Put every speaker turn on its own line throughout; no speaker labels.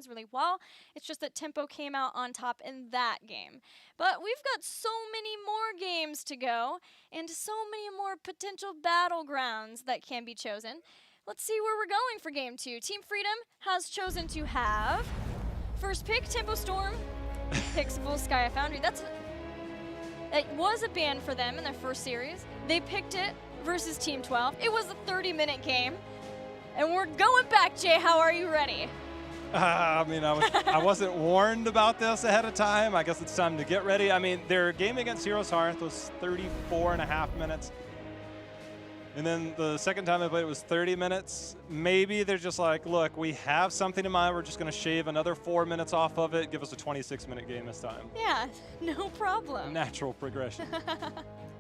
really well. It's just that Tempo came out on top in that game. But we've got so many more games to go and so many more potential battlegrounds that can be chosen. Let's see where we're going for Game 2. Team Freedom has chosen to have first pick, Tempo Storm, picks Volskaya Foundry. It was a ban for them in their first series. They picked it versus Team 12. It was a 30-minute game. And we're going back, Jay. How are you ready?
I mean, I wasn't warned about this ahead of time. I guess it's time to get ready. I mean, their game against Heroes Hearth was 34.5 minutes. And then the second time I played it was 30 minutes. Maybe they're just like, look, we have something in mind. We're just going to shave another 4 minutes off of it. Give us a 26-minute game this time.
Yeah, no problem.
Natural progression.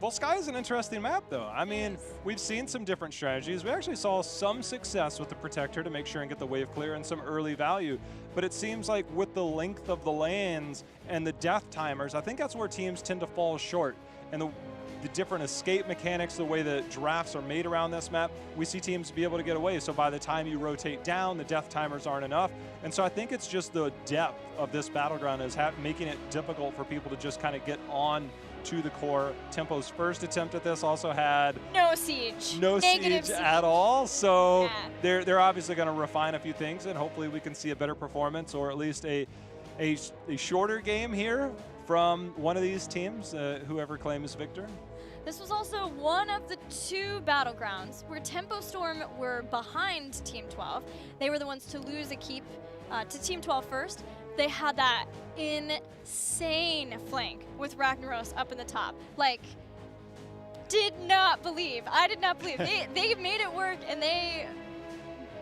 Volskaya is an interesting map, though. I mean, we've seen some different strategies. We actually saw some success with the Protector to make sure and get the wave clear and some early value. But it seems like with the length of the lanes and the death timers, I think that's where teams tend to fall short. And the different escape mechanics, the way the drafts are made around this map, we see teams be able to get away. So by the time you rotate down, the death timers aren't enough. And so I think it's just the depth of this battleground is making it difficult for people to just kind of get on to the core. Tempo's first attempt at this also had
no siege.
No siege at all. So
yeah.
they're obviously going to refine a few things, and hopefully we can see a better performance or at least a shorter game here from one of these teams, whoever claims victor.
This was also one of the two battlegrounds where Tempo Storm were behind Team 12. They were the ones to lose a keep to Team 12 first. They had that insane flank with Ragnaros up in the top. Like, did not believe. I did not believe. They made it work, and they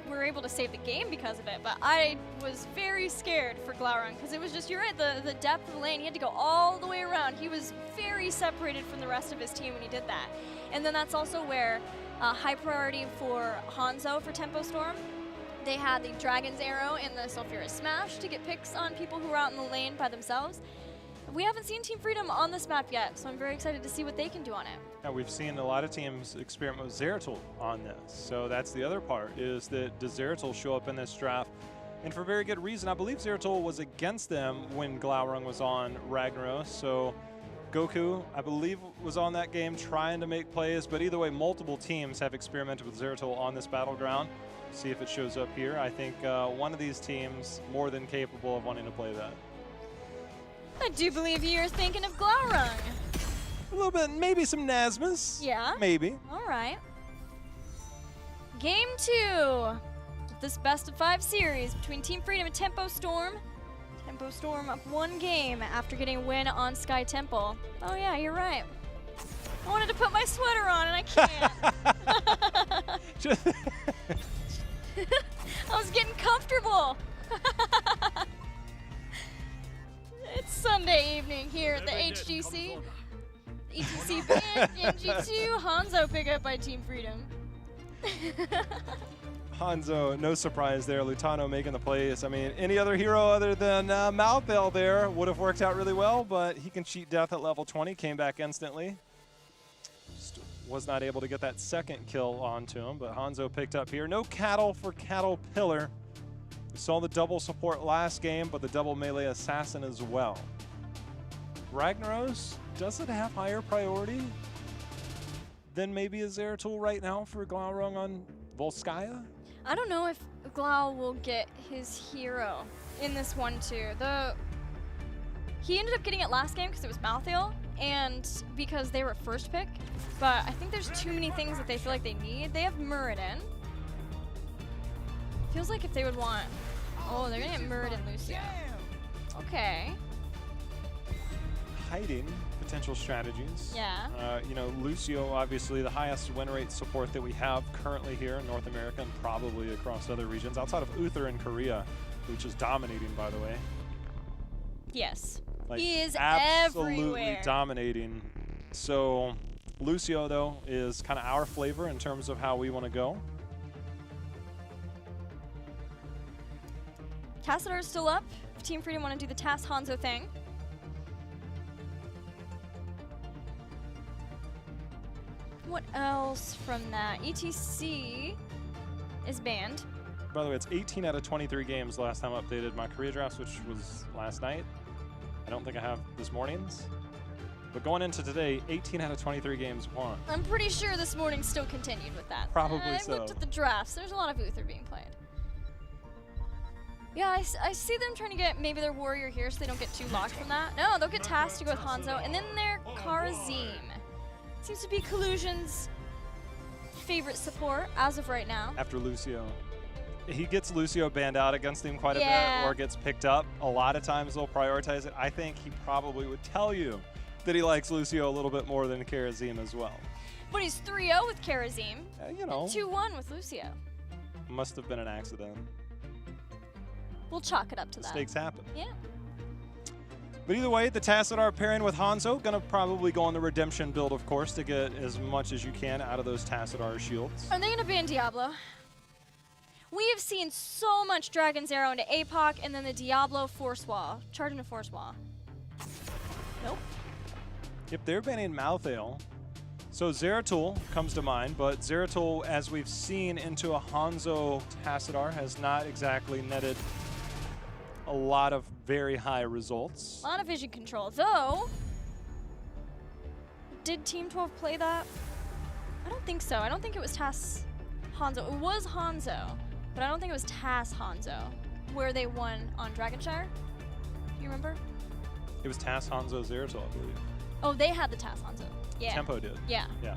were able to save the game because of it. But I was very scared for Glaurung because it was just, you're right, the depth of the lane. He had to go all the way around. He was very separated from the rest of his team when he did that. And then that's also where high priority for Hanzo for Tempo Storm. They had the Dragon's Arrow and the Sulfurous Smash to get picks on people who were out in the lane by themselves. We haven't seen Team Freedom on this map yet, so I'm very excited to see what they can do on it.
Yeah, we've seen a lot of teams experiment with Zeratul on this. So that's the other part, is that does Zeratul show up in this draft? And for very good reason. I believe Zeratul was against them when Glaurung was on Ragnaros. So Goku, I believe, was on that game trying to make plays. But either way, multiple teams have experimented with Zeratul on this battleground. See if it shows up here. I think one of these teams more than capable of wanting to play that.
I do believe you're thinking of Glaurung.
A little bit, maybe some Nazmus.
Yeah.
Maybe.
All right. Game 2. This best of 5 series between Team Freedom and Tempo Storm. Tempo Storm up 1 game after getting a win on Sky Temple. Oh yeah, you're right. I wanted to put my sweater on and I can't. I was getting comfortable. It's Sunday evening here at the HGC. ETC ban, NG2, Hanzo pick up by Team Freedom.
Hanzo, no surprise there. Lutano making the plays. I mean, any other hero other than Malthel there would have worked out really well, but he can cheat death at level 20, came back instantly. Just was not able to get that second kill onto him, but Hanzo picked up here. No cattle for Caterpillar. We saw the double support last game, but the double melee assassin as well. Ragnaros, does it have higher priority than maybe a Zeratul right now for Glaurung on Volskaya?
I don't know if Glau will get his hero in this one too. He ended up getting it last game because it was Malthel and because they were first pick, but I think there's too many things that they feel like they need. They have Muradin. Feels like if they would want, oh, they're gonna get Muradin Lucio. Okay.
Hiding potential strategies.
Yeah.
You know, Lucio, obviously the highest win rate support that we have currently here in North America and probably across other regions outside of Uther in Korea, which is dominating, by the way.
Yes.
Like,
he is
absolutely
everywhere.
Dominating. So Lucio, though, is kind of our flavor in terms of how we want to go.
Tassadar is still up. If Team Freedom want to do the Tass Hanzo thing. What else from that? ETC is banned.
By the way, it's 18 out of 23 games last time I updated my career drafts, which was last night. I don't think I have this morning's. But going into today, 18 out of 23 games won.
I'm pretty sure this morning still continued with that.
Probably so.
I looked at the drafts. There's a lot of Uther being played. Yeah, I see them trying to get maybe their warrior here so they don't get too locked from that. No, they'll get tasked to go with Hanzo. And then their Karazim. Seems to be Collusion's favorite support as of right now.
After Lucio. He gets Lucio banned out against him quite a bit or gets picked up. A lot of times they'll prioritize it. I think he probably would tell you that he likes Lucio a little bit more than Karazim as well.
But he's 3-0 with Karazim.
You know.
2-1 with Lucio.
Must have been an accident.
We'll chalk it up to that.
Mistakes happen.
Yeah.
But either way, the Tassadar pairing with Hanzo, gonna probably go on the redemption build, of course, to get as much as you can out of those Tassadar shields.
Are they gonna ban Diablo? We have seen so much Dragon's Arrow into APOC and then the Diablo Force Wall. Charge into Force Wall. Nope.
Yep, they're banning Malthael. So Zeratul comes to mind, but Zeratul, as we've seen into a Hanzo Tassadar, has not exactly netted a lot of very high results.
A lot of vision control, though. Did Team 12 play that? I don't think so. I don't think it was TAS Hanzo. It was Hanzo, but I don't think it was TAS Hanzo, where they won on Dragonshire. Do you remember?
It was TAS Hanzo Zeratul, I believe.
Oh, they had the TAS Hanzo. Yeah.
Tempo did.
Yeah.
Yeah.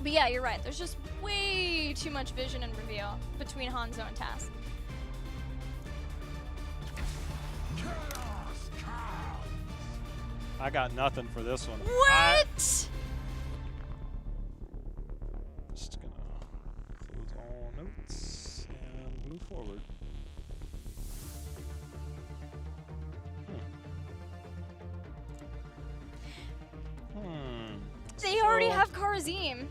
But yeah, you're right. There's just way too much vision and reveal between Hanzo and TAS.
I got nothing for this one.
What?
Just gonna close all notes and move forward.
They already have Karazim.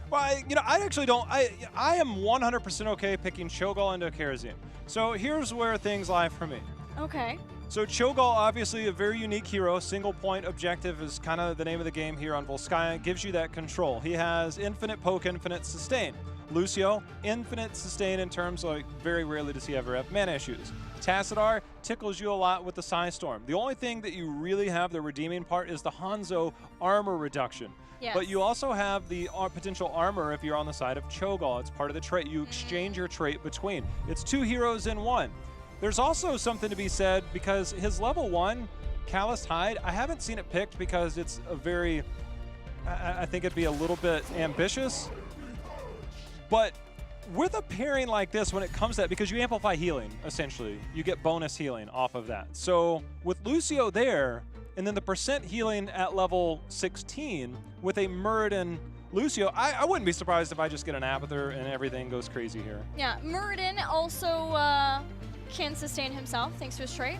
Well, I actually don't. I am 100% okay picking Cho'gall into Karazim. So here's where things lie for me.
Okay.
So Cho'gall, obviously a very unique hero. Single point objective is kind of the name of the game here on Volskaya. Gives you that control. He has infinite poke, infinite sustain. Lucio, infinite sustain in terms of like, very rarely does he ever have mana issues. Tassadar tickles you a lot with the Psystorm. The only thing that you really have the redeeming part is the Hanzo armor reduction.
Yes.
But you also have the potential armor if you're on the side of Cho'gall. It's part of the trait. You exchange your trait between. It's two heroes in one. There's also something to be said because his level 1, Calloused Hide, I haven't seen it picked because it's a very, I think it'd be a little bit ambitious. But with a pairing like this, when it comes to that, because you amplify healing, essentially, you get bonus healing off of that. So with Lucio there, and then the percent healing at level 16 with a Muradin Lucio, I wouldn't be surprised if I just get an Abathur and everything goes crazy here.
Yeah, Muradin also can sustain himself thanks to his trait.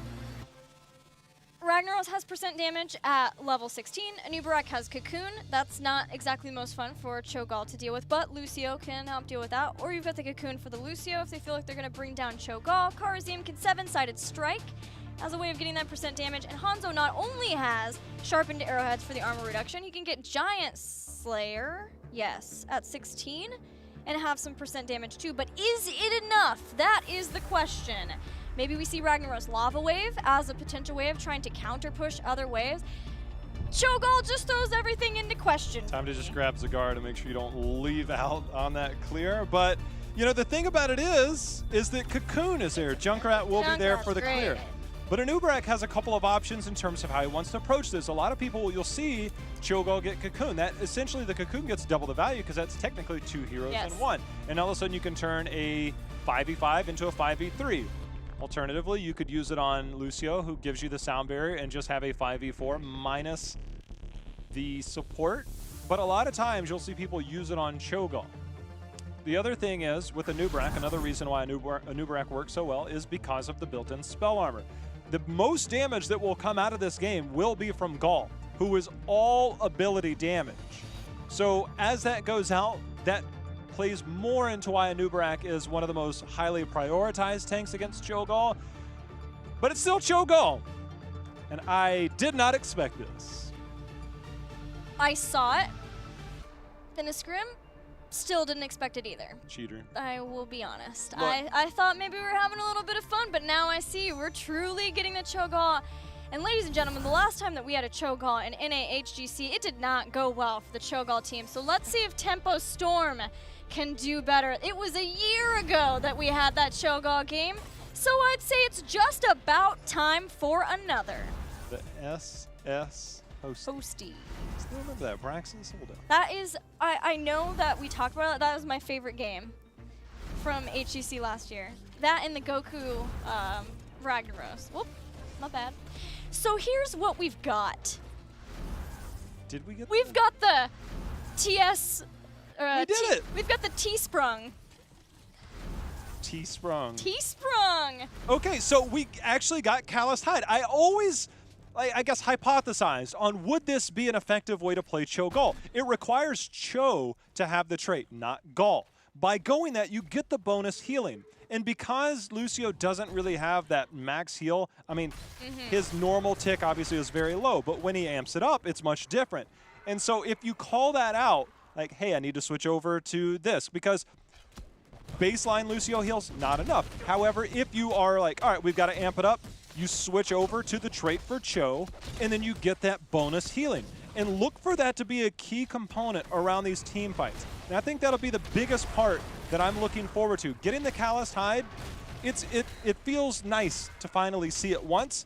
Ragnaros has percent damage at level 16. Anubarak has Cocoon. That's not exactly the most fun for Cho'gall to deal with, but Lucio can help deal with that. Or you've got the Cocoon for the Lucio if they feel like they're going to bring down Cho'gall. Karazim can 7-sided strike as a way of getting that percent damage. And Hanzo not only has sharpened arrowheads for the armor reduction, he can get Giant Slayer, yes, at 16, and have some percent damage too. But is it enough? That is the question. Maybe we see Ragnaros Lava Wave as a potential way of trying to counter-push other waves. Cho'gall just throws everything into question.
Time to just grab Zagar to make sure you don't leave out on that clear. But, you know, the thing about it is that Cocoon is there. Junkrat will be there for the clear. But Anubarak has a couple of options in terms of how he wants to approach this. A lot of people, you'll see Cho'gall get Cocoon. That essentially the Cocoon gets double the value because that's technically two heroes in one. And all of a sudden you can turn a 5v5 into a 5v3. Alternatively, you could use it on Lucio, who gives you the sound barrier, and just have a 5v4 minus the support. But a lot of times you'll see people use it on Cho'gall. The other thing is, with Anubarak, another reason why Anubarak works so well is because of the built-in spell armor. The most damage that will come out of this game will be from Gall, who is all ability damage. So as that goes out, that plays more into why Anubarak is one of the most highly prioritized tanks against Cho'gall. But it's still Cho'gall, and I did not expect this.
I saw it. Then a scrim. Still didn't expect it either.
Cheater.
I will be honest.
Look.
I thought maybe we were having a little bit of fun, but now I see we're truly getting the Cho'gall. And ladies and gentlemen, the last time that we had a Cho'gall in NA HGC, it did not go well for the Cho'gall team. So let's see if Tempo Storm can do better. It was a year ago that we had that Cho'gall game, so I'd say it's just about time for another.
The SS
Hosty.
Still remember that, Braxis? Hold on.
That is, I know that we talked about it. That was my favorite game from HGC last year. That and the Goku Ragnaros. Whoop, not bad. So here's what we've got.
Did we get
We've got the TS.
We did it!
We've got the T-Sprung.
T-Sprung.
T-Sprung!
Okay, so we actually got Calloused Hide. I always, I guess, hypothesized on would this be an effective way to play Cho'gall. It requires Cho to have the trait, not Gall. By going that, you get the bonus healing. And because Lucio doesn't really have that max heal, I mean, his normal tick obviously is very low, but when he amps it up, it's much different. And so if you call that out, like, hey, I need to switch over to this, because baseline Lucio heals, not enough. However, if you are like, all right, we've got to amp it up, you switch over to the trait for Cho, and then you get that bonus healing. And look for that to be a key component around these team fights. And I think that'll be the biggest part that I'm looking forward to. Getting the Calloused Hide, it feels nice to finally see it once.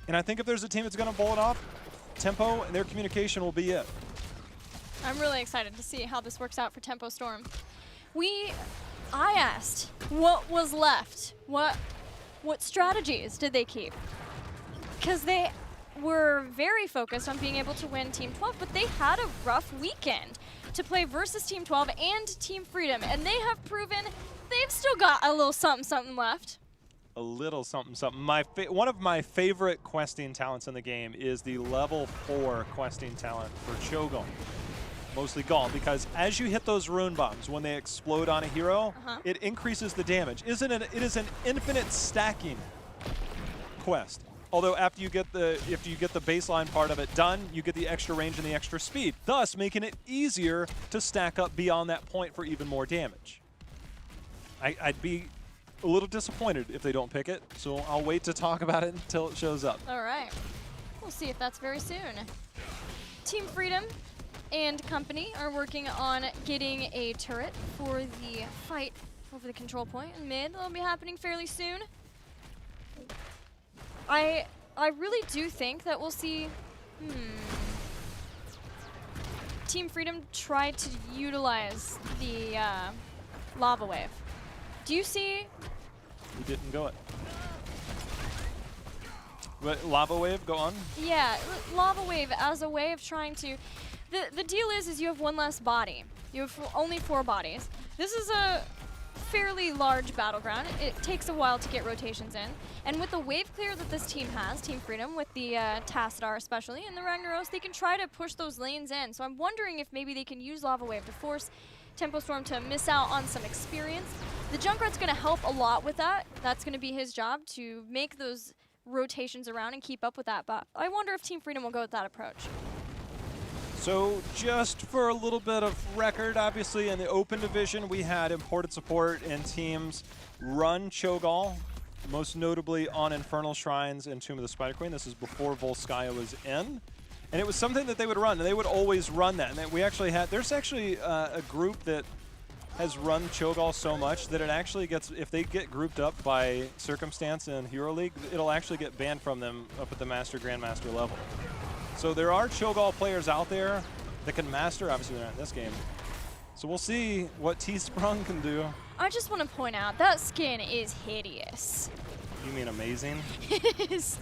And I think if there's a team that's going to pull it off, Tempo and their communication will be it.
I'm really excited to see how this works out for Tempo Storm. I asked what was left. What strategies did they keep? Because they were very focused on being able to win Team 12, but they had a rough weekend to play versus Team 12 and Team Freedom, and they have proven they've still got a little something left.
A little something. One of my favorite questing talents in the game is the level 4 questing talent for Cho'gall. Mostly Gall, because as you hit those rune bombs, when they explode on a hero, it increases the damage. It is an infinite stacking quest. Although after you get the baseline part of it done, you get the extra range and the extra speed, thus making it easier to stack up beyond that point for even more damage. I'd be a little disappointed if they don't pick it, so I'll wait to talk about it until it shows up.
All right. We'll see if that's very soon. Team Freedom and company are working on getting a turret for the fight over the control point in mid. That'll be happening fairly soon. I really do think that we'll see Team Freedom try to utilize the lava wave. Do you see?
We didn't go it. But lava wave, go on.
Yeah, lava wave as a way of trying to. The deal is you have one less body. You have only 4 bodies. This is a fairly large battleground. It takes a while to get rotations in. And with the wave clear that this team has, Team Freedom, with the Tassadar especially, and the Ragnaros, they can try to push those lanes in. So I'm wondering if maybe they can use Lava Wave to force Tempo Storm to miss out on some experience. The Junkrat's going to help a lot with that. That's going to be his job, to make those rotations around and keep up with that. But I wonder if Team Freedom will go with that approach.
So just for a little bit of record, obviously in the open division, we had imported support and teams run Cho'gall, most notably on Infernal Shrines and Tomb of the Spider Queen. This is before Volskaya was in. And it was something that they would run, and they would always run that. And we actually had, there's actually a group that has run Cho'gall so much that it actually gets, if they get grouped up by circumstance in Hero League, it'll actually get banned from them up at the Master Grandmaster level. So there are Cho'gall players out there that can master. Obviously, they're not in this game. So we'll see what T-Sprung can do.
I just want to point out, that skin is hideous.
You mean amazing?
It is.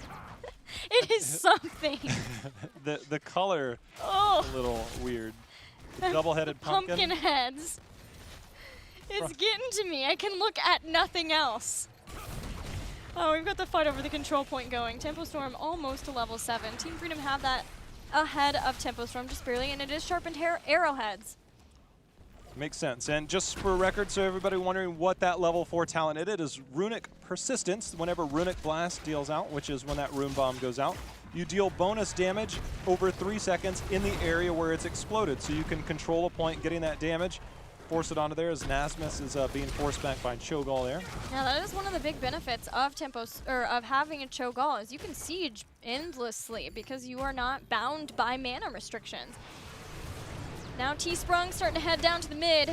It is something.
the color
Oh.
a little weird. The double-headed pumpkin.
Pumpkin heads. It's getting to me. I can look at nothing else. Oh, we've got the fight over the control point going. Tempo Storm almost to level 7. Team Freedom have that ahead of Tempo Storm just barely, and it is sharpened arrowheads.
Makes sense. And just for record, so everybody wondering what that level 4 talent it is Runic Persistence. Whenever Runic Blast deals out, which is when that rune bomb goes out, you deal bonus damage over 3 seconds in the area where it's exploded. So you can control a point getting that damage. force it onto there as Nasmus is being forced back by Cho'gall there.
Yeah, that is one of the big benefits of of having a Cho'gall is you can siege endlessly because you are not bound by mana restrictions. Now T-Sprung starting to head down to the mid.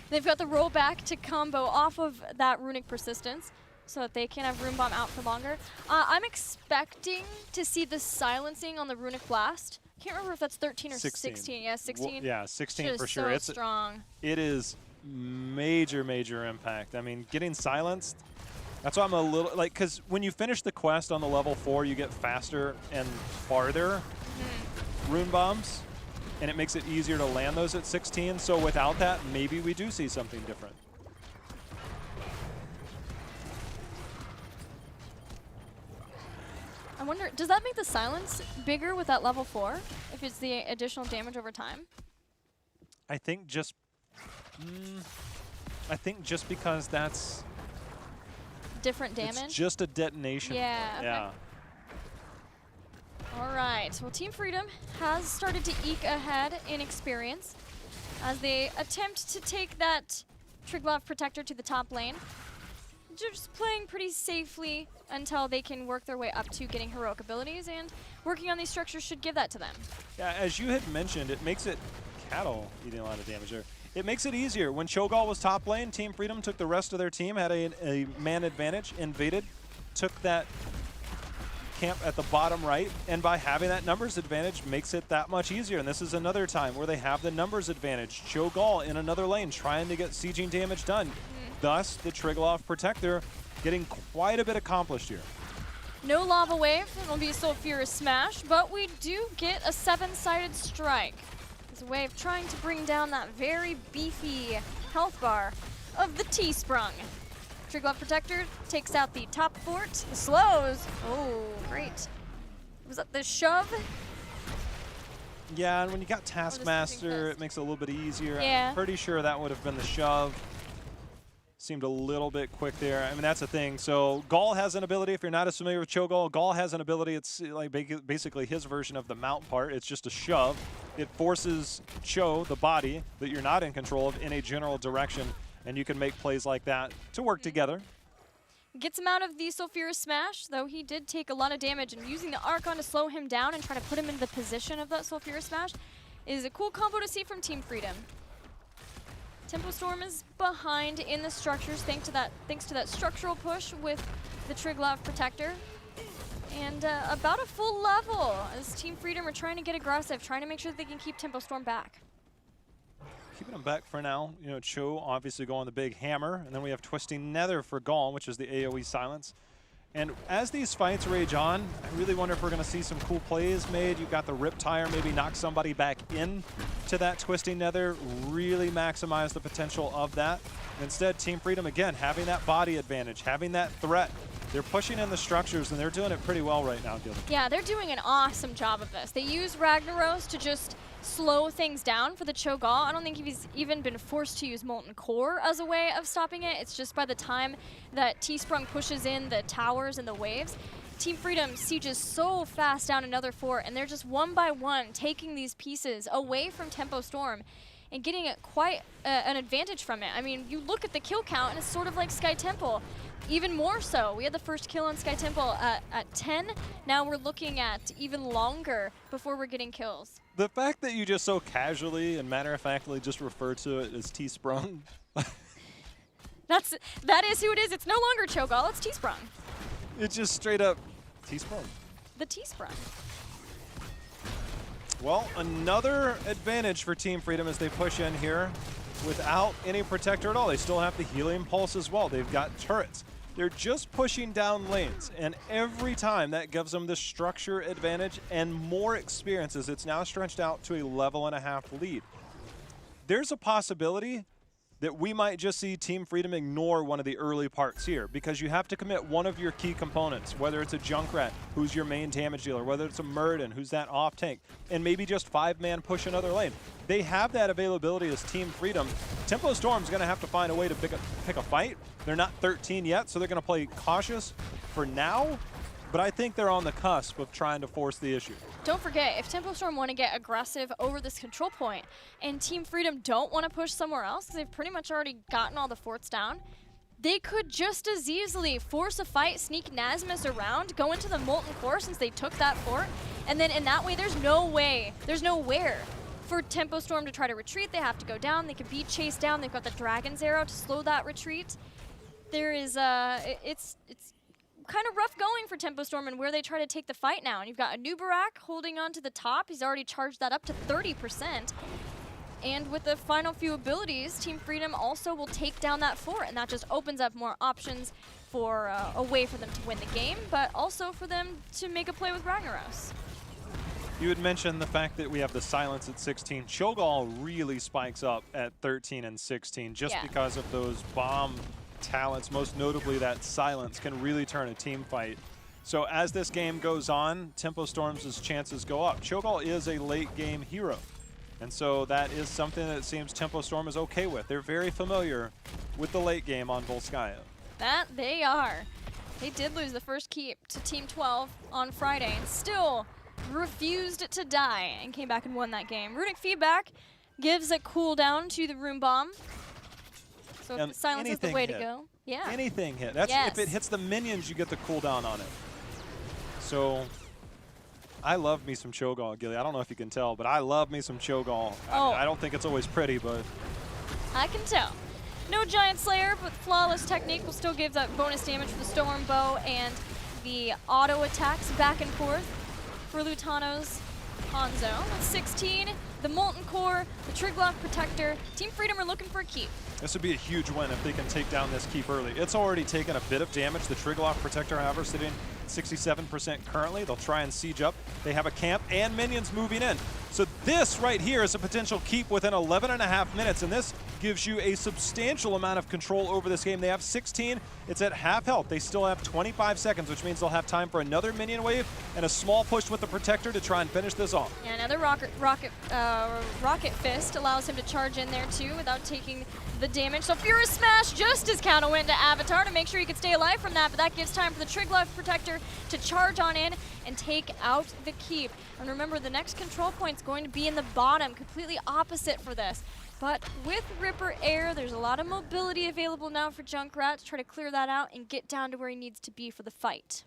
They've got the rollback to combo off of that Runic Persistence so that they can have Rune Bomb out for longer. I'm expecting to see the silencing on the Runic Blast. Can't remember if that's 13 or 16. Yeah, 16.
Well, yeah, 16 for sure.
So
it's
strong.
It is major, major impact. I mean, getting silenced, that's why I'm a little, like, because when you finish the quest on the level 4, you get faster and farther Rune Bombs, and it makes it easier to land those at 16. So without that, maybe we do see something different.
I wonder, does that make the silence bigger with that level 4? If it's the additional damage over time?
I think just because that's
Different damage?
it's just a detonation.
Yeah, okay.
Yeah.
All right, well, Team Freedom has started to eke ahead in experience as they attempt to take that Triglav Protector to the top lane. Just playing pretty safely until they can work their way up to getting heroic abilities, and working on these structures should give that to them.
Yeah, as you had mentioned, it makes it Cattle eating a lot of damage there. It makes it easier. When Cho'gall was top lane, Team Freedom took the rest of their team, had a man advantage, invaded, took that camp at the bottom right, and by having that numbers advantage makes it that much easier. And this is another time where they have the numbers advantage. Cho'gall in another lane trying to get sieging damage done. Thus, the Triglav Protector getting quite a bit accomplished here.
No Lava Wave, it'll be Sulfurous Smash, but we do get a 7-sided strike. It's a way of trying to bring down that very beefy health bar of the T-Sprung. Triglav Protector takes out the top fort, the slows. Oh, great. Was that the shove?
Yeah, and when you got Taskmaster, it makes it a little bit easier.
Yeah.
I'm pretty sure that would have been the shove. Seemed a little bit quick there. I mean, that's the thing. So Gall has an ability. If you're not as familiar with Cho'gall, Gall has an ability. It's like basically his version of the mount part. It's just a shove. It forces Cho, the body that you're not in control of, in a general direction, and you can make plays like that to work together.
Gets him out of the Sulfurous Smash, though he did take a lot of damage, and using the Archon to slow him down and try to put him in the position of that Sulfurous Smash is a cool combo to see from Team Freedom. Tempo Storm is behind in the structures thanks to that structural push with the Triglav Protector. And about a full level as Team Freedom are trying to get aggressive, trying to make sure that they can keep Tempo Storm back.
Keeping him back for now. You know, Cho obviously going the big hammer, and then we have Twisting Nether for Gall, which is the AoE silence. And as these fights rage on, I really wonder if we're going to see some cool plays made. You've got the Rip Tire, maybe knock somebody back in to that Twisting Nether, really maximize the potential of that. Instead, Team Freedom, again, having that body advantage, having that threat. They're pushing in the structures, and they're doing it pretty well right now, Gilda.
Yeah, they're doing an awesome job of this. They use Ragnaros to just slow things down for the Cho'gall. I don't think he's even been forced to use Molten Core as a way of stopping it. It's just by the time that T-Sprung pushes in the towers and the waves, Team Freedom sieges so fast down another fort, and they're just one by one taking these pieces away from Tempo Storm and getting quite an advantage from it. I mean, you look at the kill count, and it's sort of like Sky Temple. Even more so. We had the first kill on Sky Temple at 10. Now we're looking at even longer before we're getting kills.
The fact that you just so casually and matter-of-factly just refer to it as T-Sprung.
That is who it is. It's no longer Cho'gall, it's T-Sprung.
It's just straight up T-Sprung.
The T-Sprung.
Well, another advantage for Team Freedom as they push in here without any protector at all. They still have the Helium Pulse as well. They've got turrets. They're just pushing down lanes, and every time that gives them the structure advantage and more experience as it's now stretched out to a level and a half lead. There's a possibility that we might just see Team Freedom ignore one of the early parts here, because you have to commit one of your key components, whether it's a Junkrat, who's your main damage dealer, whether it's a Murden, who's that off tank, and maybe just 5-man push another lane. They have that availability as Team Freedom. Tempo Storm's going to have to find a way to pick a fight. They're not 13 yet, so they're going to play cautious for now. but I think they're on the cusp of trying to force the issue.
Don't forget, if Tempo Storm want to get aggressive over this control point and Team Freedom don't want to push somewhere else because they've pretty much already gotten all the forts down, they could just as easily force a fight, sneak Nasmus around, go into the Molten Core since they took that fort, and then in that way, there's nowhere for Tempo Storm to try to retreat. They have to go down. They could be chased down. They've got the Dragon's Arrow to slow that retreat. There is, it's kind of rough going for Tempo Storm and where they try to take the fight now. And you've got Anubarak holding on to the top. He's already charged that up to 30%. And with the final few abilities, Team Freedom also will take down that fort, and that just opens up more options for a way for them to win the game, but also for them to make a play with Ragnaros.
You had mentioned the fact that we have the silence at 16. Cho'gall really spikes up at 13 and 16 just because of those bomb talents, most notably that silence can really turn a team fight. So as this game goes on, Tempo Storm's chances go up. Cho'gall is a late game hero, and so that is something that it seems Tempo Storm is okay with. They're very familiar with the late game on Volskaya.
That they are. They did lose the first keep to Team 12 on Friday and still refused to die and came back and won that game. Runic Feedback gives a cooldown to the Rune Bomb. So if silence is the way to go. Yeah.
Anything hit. That's if it hits the minions, you get the cooldown on it. So I love me some Cho'gall, Gilly. I don't know if you can tell, but I love me some Cho'gall.
Oh.
I don't think it's always pretty, but
I can tell. No Giant Slayer, but Flawless Technique will still give that bonus damage for the Storm Bow and the auto attacks back and forth for Lutano's Hanzo. At 16, the Molten Core, the Triglock Protector. Team Freedom are looking for a keep.
This would be a huge win if they can take down this keep early. It's already taken a bit of damage. The Triglock Protector, however, sitting 67% currently. They'll try and siege up. They have a camp and minions moving in. So this right here is a potential keep within 11.5 minutes, and this gives you a substantial amount of control over this game. They have 16. It's at half health. They still have 25 seconds, which means they'll have time for another minion wave and a small push with the Protector to try and finish this off.
Yeah, another Rocket Fist allows him to charge in there too without taking the damage. So Furious Smash just as counter went to Avatar to make sure he could stay alive from that, but that gives time for the Triglock Protector to charge on in and take out the keep. And remember, the next control point's going to be in the bottom, completely opposite for this. But with Ripper Air, there's a lot of mobility available now for Junkrat to try to clear that out and get down to where he needs to be for the fight.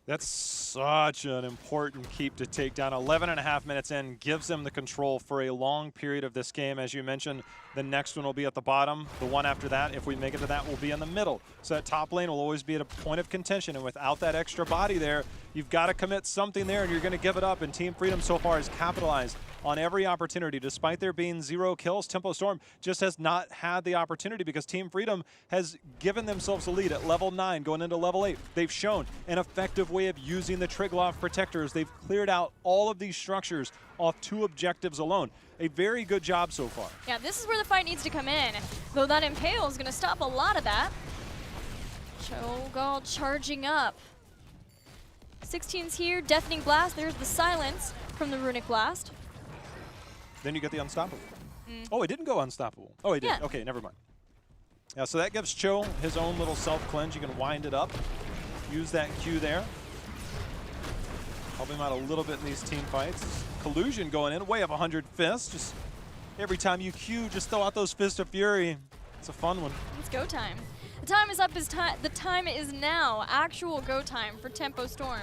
That's such an important keep to take down. 11.5 minutes in gives them the control for a long period of this game. As you mentioned, the next one will be at the bottom. The one after that, if we make it to that, will be in the middle. So that top lane will always be at a point of contention. And without that extra body there, you've got to commit something there and you're going to give it up. And Team Freedom so far has capitalized on every opportunity. Despite there being 0 kills, Tempo Storm just has not had the opportunity because Team Freedom has given themselves a lead at level 9 going into level 8. They've shown an effective way of using the Triglock Protectors. They've cleared out all of these structures off 2 objectives alone. A very good job so far.
Yeah, this is where the fight needs to come in, though that Impale is going to stop a lot of that. Cho'gall charging up. 16's here, Deafening Blast. There's the silence from the Runic Blast.
Then you get the Unstoppable. Oh, it didn't go Unstoppable. Oh, it did.
Yeah.
Okay, never mind. Yeah, so that gives Cho his own little self-cleanse. You can wind it up. Use that Q there. Help him out a little bit in these team fights. Collusion going in, way of 100 fists. Just every time you Q, just throw out those Fists of Fury. It's a fun one.
It's go time. The time is up. The time is now. Actual go time for Tempo Storm.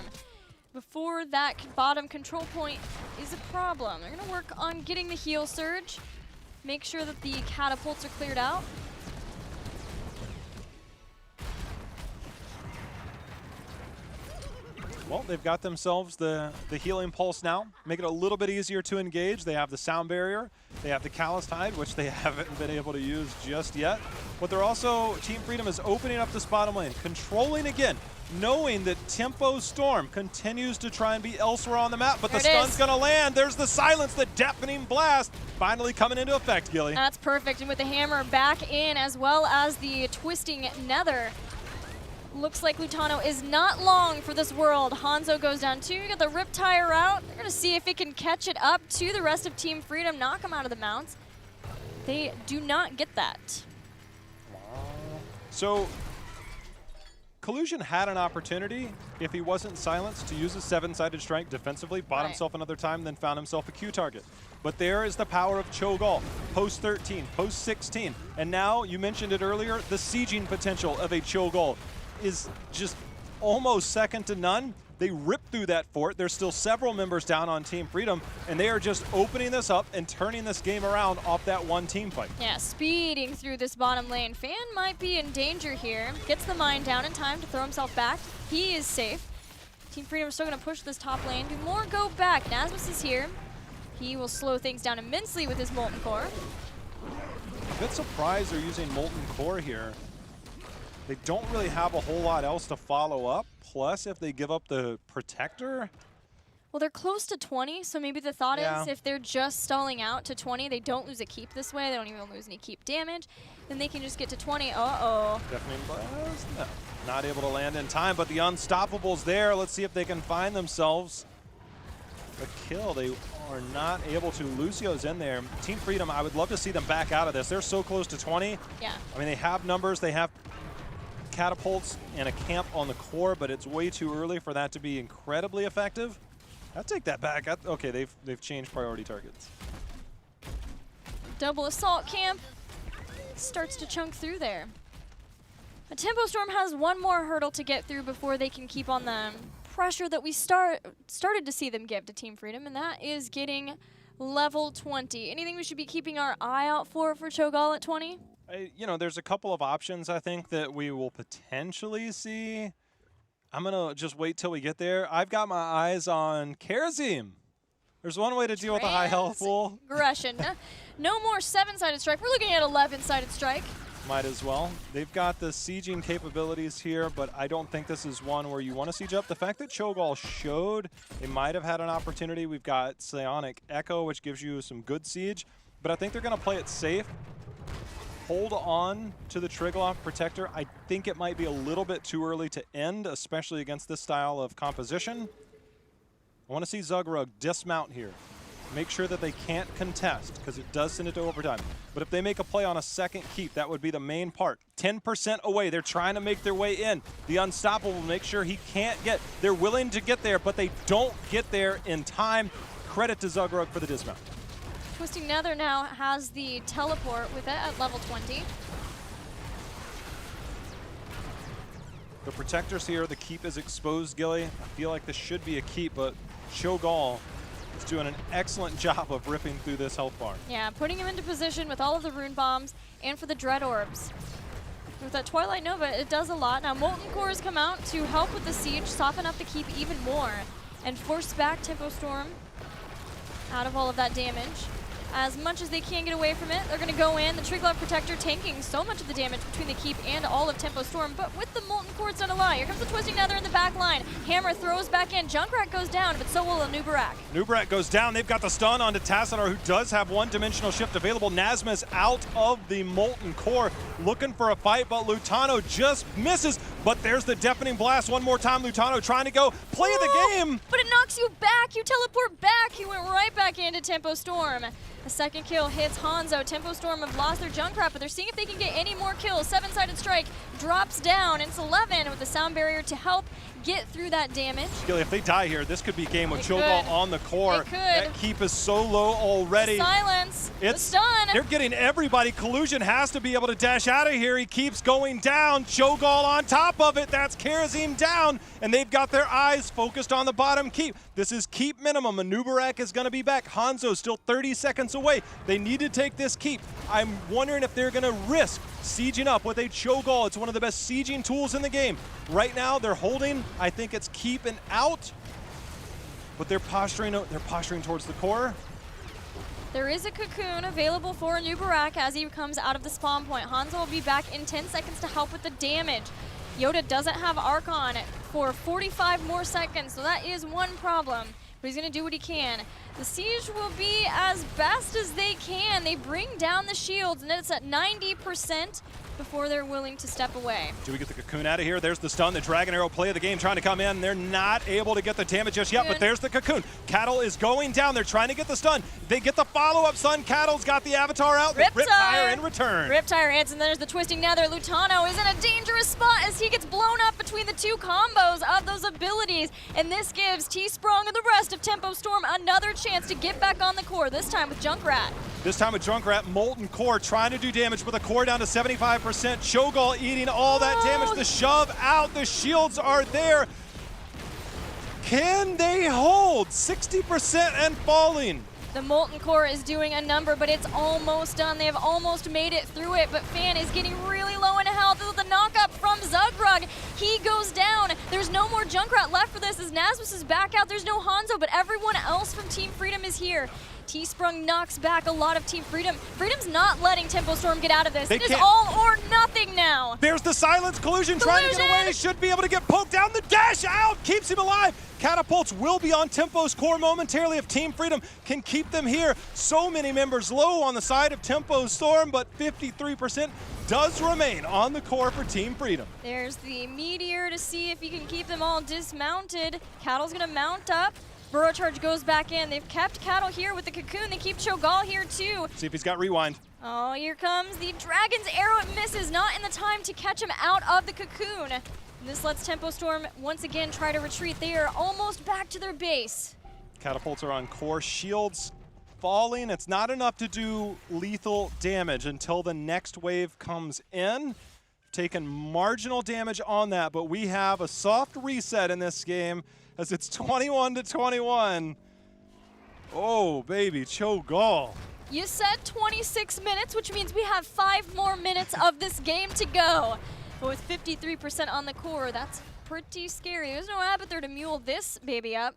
Before that bottom control point is a problem. They're going to work on getting the heal surge. Make sure that the catapults are cleared out.
Well, they've got themselves the healing pulse now. Make it a little bit easier to engage. They have the sound barrier. They have the Calloused Hide, which they haven't been able to use just yet. But they're also, Team Freedom is opening up this bottom lane, controlling again, knowing that Tempo Storm continues to try and be elsewhere on the map, but the stun's gonna land. There's the silence, the Deafening Blast, finally coming into effect, Gilly.
That's perfect, and with the hammer back in, as well as the Twisting Nether. Looks like Lutano is not long for this world. Hanzo goes down 2, you got the Riptire out. They're gonna see if it can catch it up to the rest of Team Freedom, knock them out of the mounts. They do not get that.
So, Collusion had an opportunity, if he wasn't silenced, to use a 7-sided strike defensively, bought himself another time, then found himself a Q target. But there is the power of Cho'gall, post 13, post 16. And now, you mentioned it earlier, the sieging potential of a Cho'gall is just almost second to none. They ripped through that fort. There's still several members down on Team Freedom, and they are just opening this up and turning this game around off that one team fight.
Yeah, speeding through this bottom lane. Fan might be in danger here. Gets the mine down in time to throw himself back. He is safe. Team Freedom is still going to push this top lane. Do more go back. Nasmus is here. He will slow things down immensely with his Molten Core.
A bit surprised they're using Molten Core here. They don't really have a whole lot else to follow up. Plus, if they give up the Protector.
Well, they're close to 20, so maybe the thought is if they're just stalling out to 20, they don't lose a keep this way. They don't even lose any keep damage. Then they can just get to 20. Uh-oh.
Deafening Blast? No. Not able to land in time, but the Unstoppable's there. Let's see if they can find themselves a kill. They are not able to. Lucio's in there. Team Freedom, I would love to see them back out of this. They're so close to 20.
Yeah.
I mean, they have numbers. They have catapults and a camp on the core, but it's way too early for that to be incredibly effective. I'll take that back. Okay, they've changed priority targets.
Double assault camp starts to chunk through there. A Tempo Storm has one more hurdle to get through before they can keep on the pressure that we started to see them give to Team Freedom, and that is getting level 20. Anything we should be keeping our eye out for Cho'gall at 20?
You know, there's a couple of options I think that we will potentially see. I'm going to just wait till we get there. I've got my eyes on Kerazim. There's one way to deal with a high health pool.
Aggression. No more 7-sided strike. We're looking at 11-sided strike.
Might as well. They've got the sieging capabilities here, but I don't think this is one where you want to siege up. The fact that Cho'gall showed they might have had an opportunity. We've got Psionic Echo, which gives you some good siege, but I think they're going to play it safe. Hold on to the Triglav Protector. I think it might be a little bit too early to end, especially against this style of composition. I want to see Zugrug dismount here. Make sure that they can't contest, because it does send it to overtime. But if they make a play on a second keep, that would be the main part. 10% away. They're trying to make their way in. The Unstoppable will make sure he can't get. They're willing to get there, but they don't get there in time. Credit to Zugrug for the dismount.
Twisting Nether now has the teleport with it at level 20.
The Protector's here. The keep is exposed, Gilly. I feel like this should be a keep, but Cho'gall is doing an excellent job of ripping through this health bar.
Yeah, putting him into position with all of the rune bombs and for the Dread Orbs. With that Twilight Nova, it does a lot. Now Molten Cores come out to help with the siege, soften up the keep even more, and force back Tempo Storm out of all of that damage. As much as they can get away from it, they're going to go in. The Triglav Protector tanking so much of the damage between the keep and all of Tempo Storm, but with the Molten Core, it's not a lie. Here comes the Twisting Nether in the back line. Hammer throws back in. Junkrat goes down, but so will a Nubarak.
Nubarak goes down. They've got the stun onto Tassadar, who does have one-dimensional shift available. Nazma's out of the Molten Core, looking for a fight, but Lutano just misses. But there's the Deafening Blast one more time. Lutano trying to go play the game.
But it knocks you back. You teleport back. He went right back into Tempo Storm. The second kill hits Hanzo. Tempo Storm have lost their Junkrat, but they're seeing if they can get any more kills. 7-sided strike drops down, and it's 11 with the sound barrier to help get through that damage.
Gilly, if they die here, this could be game with Cho'gall on the core.
It could.
That keep is so low already.
Silence.
It's
the stun.
They're getting everybody. Collusion has to be able to dash out of here. He keeps going down. Cho'gall on top of it. That's Kerazim down, and they've got their eyes focused on the bottom keep. This is keep minimum. A Nubarak is going to be back. Hanzo's still 30 seconds away. They need to take this keep. I'm wondering if they're going to risk sieging up with a Cho'gall. It's one of the best sieging tools in the game. Right now, they're holding. I think it's keep and out, but they're posturing towards the core.
There is a cocoon available for Nubarak as he comes out of the spawn point. Hanzo will be back in 10 seconds to help with the damage. Yoda doesn't have Archon for 45 more seconds, so that is one problem. But he's going to do what he can. The siege will be as best as they can. They bring down the shields, and it's at 90%. before they're willing to step away.
Do we get the Cocoon out of here? There's the stun. The Dragon Arrow play of the game trying to come in. They're not able to get the damage just yet, but there's the Cocoon. Cattle is going down. They're trying to get the stun. They get the follow-up stun. Cattle's got the Avatar out. Riptire in return.
Riptire hits, and then there's the Twisting Nether. Lutano is in a dangerous spot as he gets blown up between the two combos of those abilities, and this gives T-Sprung and the rest of Tempo Storm another chance to get back on the core, this time with Junkrat.
This time with Junkrat, Molten Core trying to do damage, but the core down to 75%. Cho'gall eating all that damage. The shove out, the shields are there. Can they hold? 60% and falling.
The Molten Core is doing a number, but it's almost done. They have almost made it through it, but Fan is getting really low in health with the knockup from Zugrug. He goes down. There's no more Junkrat left for this as Nazmus is back out. There's no Hanzo, but everyone else from Team Freedom is here. T-Sprung knocks back a lot of Team Freedom. Freedom's not letting Tempo Storm get out of this. It is all or nothing now.
There's the Silence Collusion trying to get away. Should be able to get poked down. The dash out keeps him alive. Catapults will be on Tempo's core momentarily if Team Freedom can keep them here. So many members low on the side of Tempo Storm, but 53% does remain on the core for Team Freedom.
There's the Meteor to see if he can keep them all dismounted. Cattle's gonna mount up. Burrow Charge goes back in. They've kept Cattle here with the Cocoon. They keep Cho'gall here too.
See if he's got Rewind.
Oh, here comes the Dragon's Arrow. It misses, not in the time to catch him out of the Cocoon. This lets Tempo Storm once again try to retreat. They are almost back to their base.
Catapults are on core. Shields falling. It's not enough to do lethal damage until the next wave comes in. Taken marginal damage on that, but we have a soft reset in this game as it's 21-21. Oh, baby, Cho'gall.
You said 26 minutes, which means we have 5 more minutes of this game to go. But with 53% on the core, that's pretty scary. There's no Abathur to mule this baby up.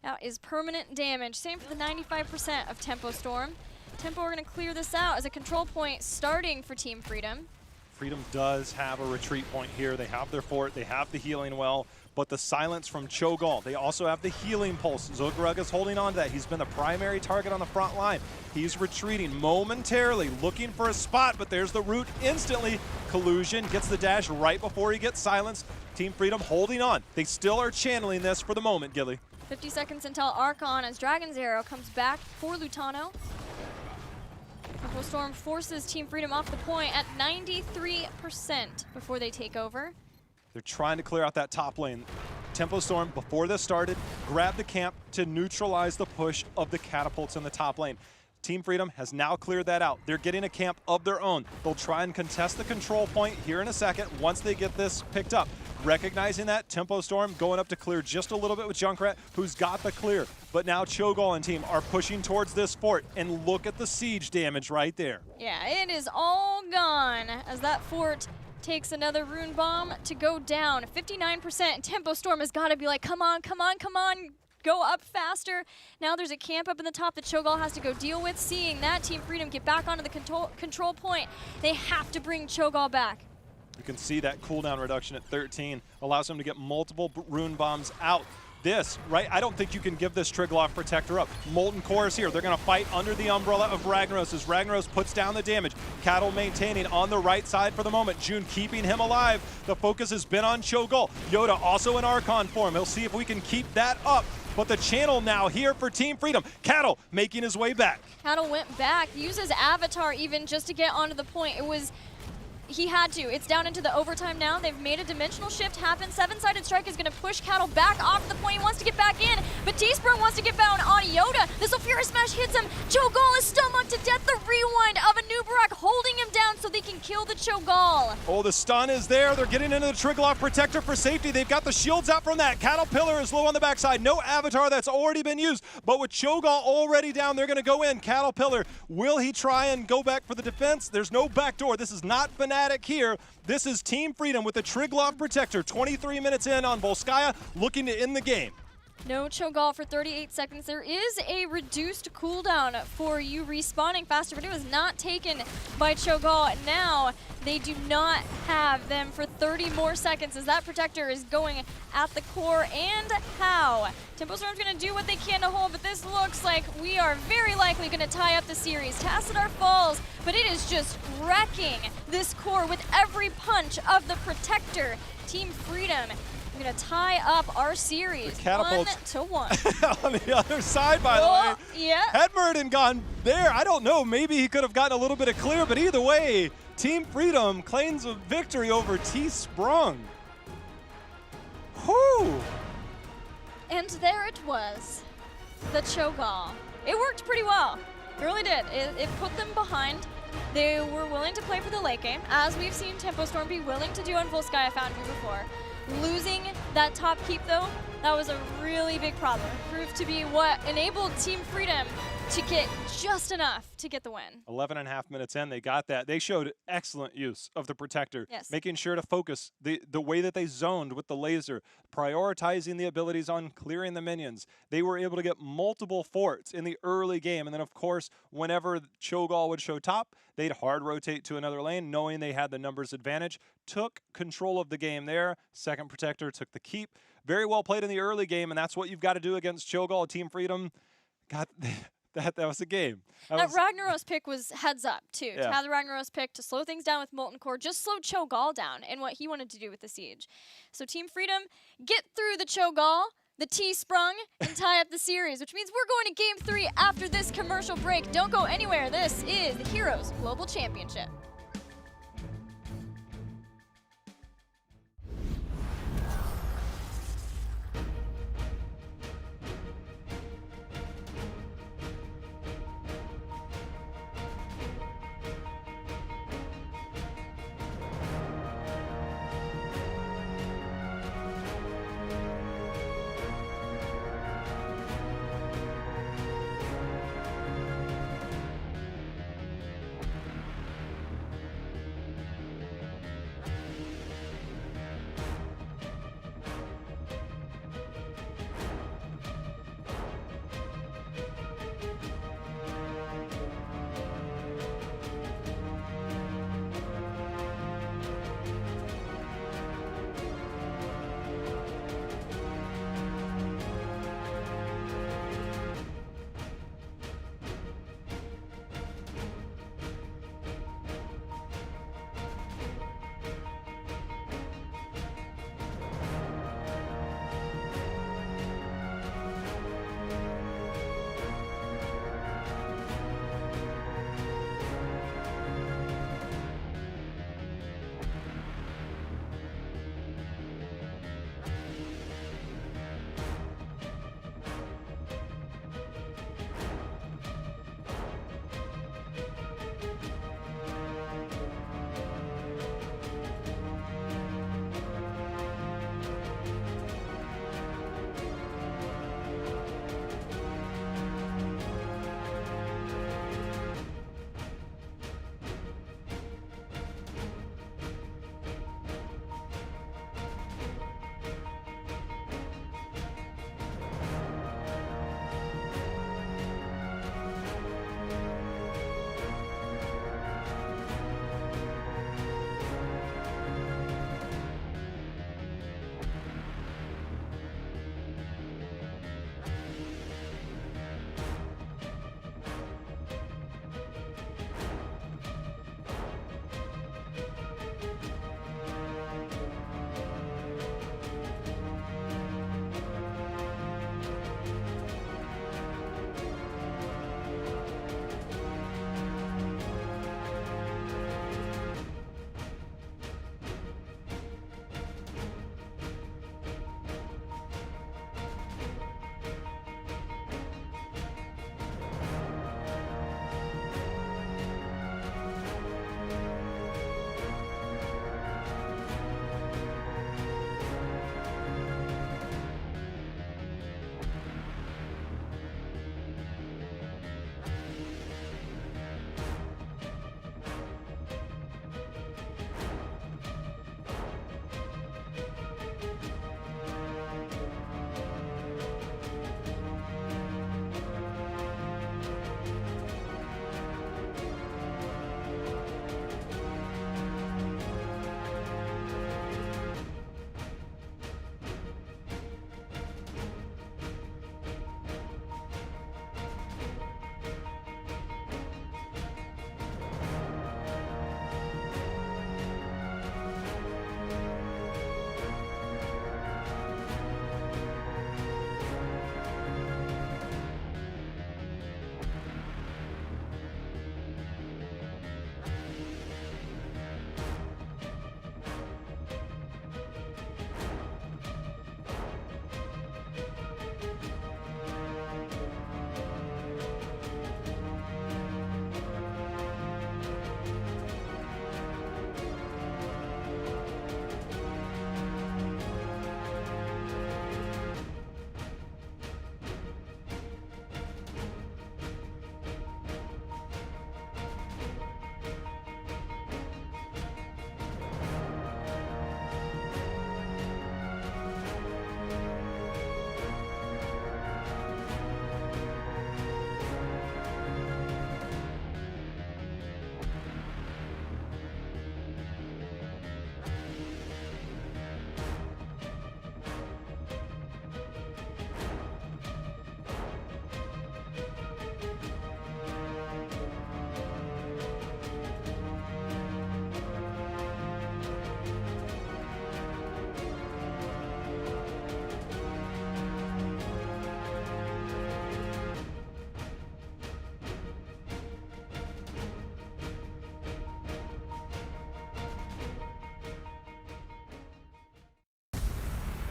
That is permanent damage. Same for the 95% of Tempo Storm. Tempo are going to clear this out as a control point starting for Team Freedom.
Freedom does have a retreat point here. They have their fort, they have the healing well, but the silence from Cho'gall. They also have the healing pulse. Zugrug is holding on to that. He's been the primary target on the front line. He's retreating momentarily, looking for a spot, but there's the root instantly. Collusion gets the dash right before he gets silenced. Team Freedom holding on. They still are channeling this for the moment, Gilly.
50 seconds until Archon as Dragon's Arrow comes back for Lutano. Tempo Storm forces Team Freedom off the point at 93% before they take over.
They're trying to clear out that top lane. Tempo Storm, before this started, grabbed the camp to neutralize the push of the catapults in the top lane. Team Freedom has now cleared that out. They're getting a camp of their own. They'll try and contest the control point here in a second once they get this picked up. Recognizing that, Tempo Storm going up to clear just a little bit with Junkrat, who's got the clear. But now Cho'gall and team are pushing towards this fort, and look at the siege damage right there.
Yeah, it is all gone as that fort takes another rune bomb to go down. 59%. Tempo Storm has got to be like, come on, come on, come on. Go up faster. Now there's a camp up in the top that Cho'gall has to go deal with. Seeing that, Team Freedom get back onto the control point. They have to bring Cho'gall back.
You can see that cooldown reduction at 13 allows them to get multiple rune bombs out. This, right, I don't think you can give this Triglav Protector up. Molten Core is here. They're going to fight under the umbrella of Ragnaros as Ragnaros puts down the damage. Cattle maintaining on the right side for the moment. June keeping him alive. The focus has been on Cho'gall. Yoda also in Archon form. He'll see if we can keep that up. But the channel now here for Team Freedom. Cattle making his way back.
Cattle went back, uses Avatar even just to get onto the point. He had to. It's down into the overtime now. They've made a dimensional shift happen. Seven-sided strike is going to push Cattle back off the point. He wants to get back in, but T-Sprung wants to get bound on Yoda. The Sulfurious Smash hits him. Cho'gall is stomached to death. The rewind of a Nubarak holding him down so they can kill the Cho'gall.
Oh, the stun is there. They're getting into the Triglav Protector for safety. They've got the shields out from that. Caterpillar is low on the backside. No Avatar, that's already been used. But with Cho'gall already down, they're going to go in. Caterpillar, will he try and go back for the defense? There's no backdoor. This is not Fnatic here. This is Team Freedom with the Triglav Protector. 23 minutes in on Volskaya, looking to end the game.
No Cho'gall for 38 seconds. There is a reduced cooldown for you respawning faster, but it was not taken by Cho'gall. Now they do not have them for 30 more seconds as that Protector is going at the core. And how? Tempo Storm's going to do what they can to hold, but this looks like we are very likely going to tie up the series. Tassadar falls, but it is just wrecking this core with every punch of the Protector. Team Freedom, we're going to tie up our series 1-1.
On the other side, by the way.
Yeah.
Had Murden gone there, I don't know, maybe he could have gotten a little bit of clear, but either way, Team Freedom claims a victory over T-Sprung. Whew!
And there it was, the Cho'gall. It worked pretty well. It really did. It put them behind. They were willing to play for the late game, as we've seen Tempo Storm be willing to do on Full Sky Foundry before. Losing that top keep, though, that was a really big problem. It proved to be what enabled Team Freedom to get just enough to get the win.
11.5 minutes in, they got that. They showed excellent use of the Protector,
Yes.
making sure to focus the way that they zoned with the laser, prioritizing the abilities on clearing the minions. They were able to get multiple forts in the early game, and then, of course, whenever Cho'gall would show top, they'd hard rotate to another lane, knowing they had the numbers advantage, took control of the game there. Second Protector took the keep. Very well played in the early game, and that's what you've got to do against Cho'gall. Team Freedom got that was a game.
That Ragnaros pick was heads up, too.
Yeah.
To have the Ragnaros pick to slow things down with Molten Core, just slow Cho'gall down and what he wanted to do with the Siege. So Team Freedom, get through the Cho'gall, the T-Sprung, and tie up the series, which means we're going to Game 3 after this commercial break. Don't go anywhere. This is the Heroes Global Championship.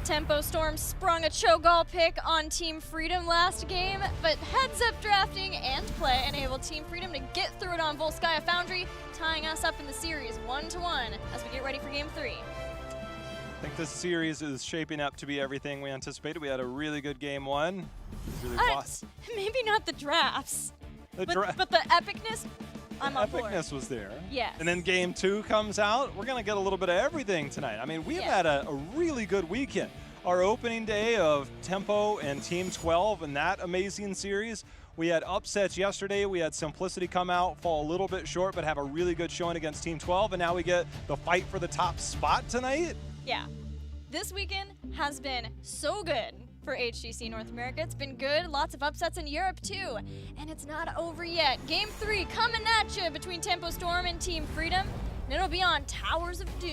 Tempo Storm sprung a Cho'gall pick on Team Freedom last game, but heads up drafting and play enabled Team Freedom to get through it on Volskaya Foundry, tying us up in the series 1-1 as we get ready for Game 3.
I think this series is shaping up to be everything we anticipated. We had a really good Game 1. Really
Maybe not the drafts,
the
but the epicness, I'm on board.
Epicness was there.
Yes.
And then Game 2 comes out. We're going to get a little bit of everything tonight. I mean, we've had a really good weekend. Our opening day of Tempo and Team 12 and that amazing series. We had upsets yesterday. We had Simplicity come out, fall a little bit short, but have a really good showing against Team 12. And now we get the fight for the top spot tonight.
Yeah. This weekend has been so good for HGC North America. It's been good. Lots of upsets in Europe, too. And it's not over yet. Game 3 coming at you between Tempo Storm and Team Freedom. And it'll be on Towers of Doom,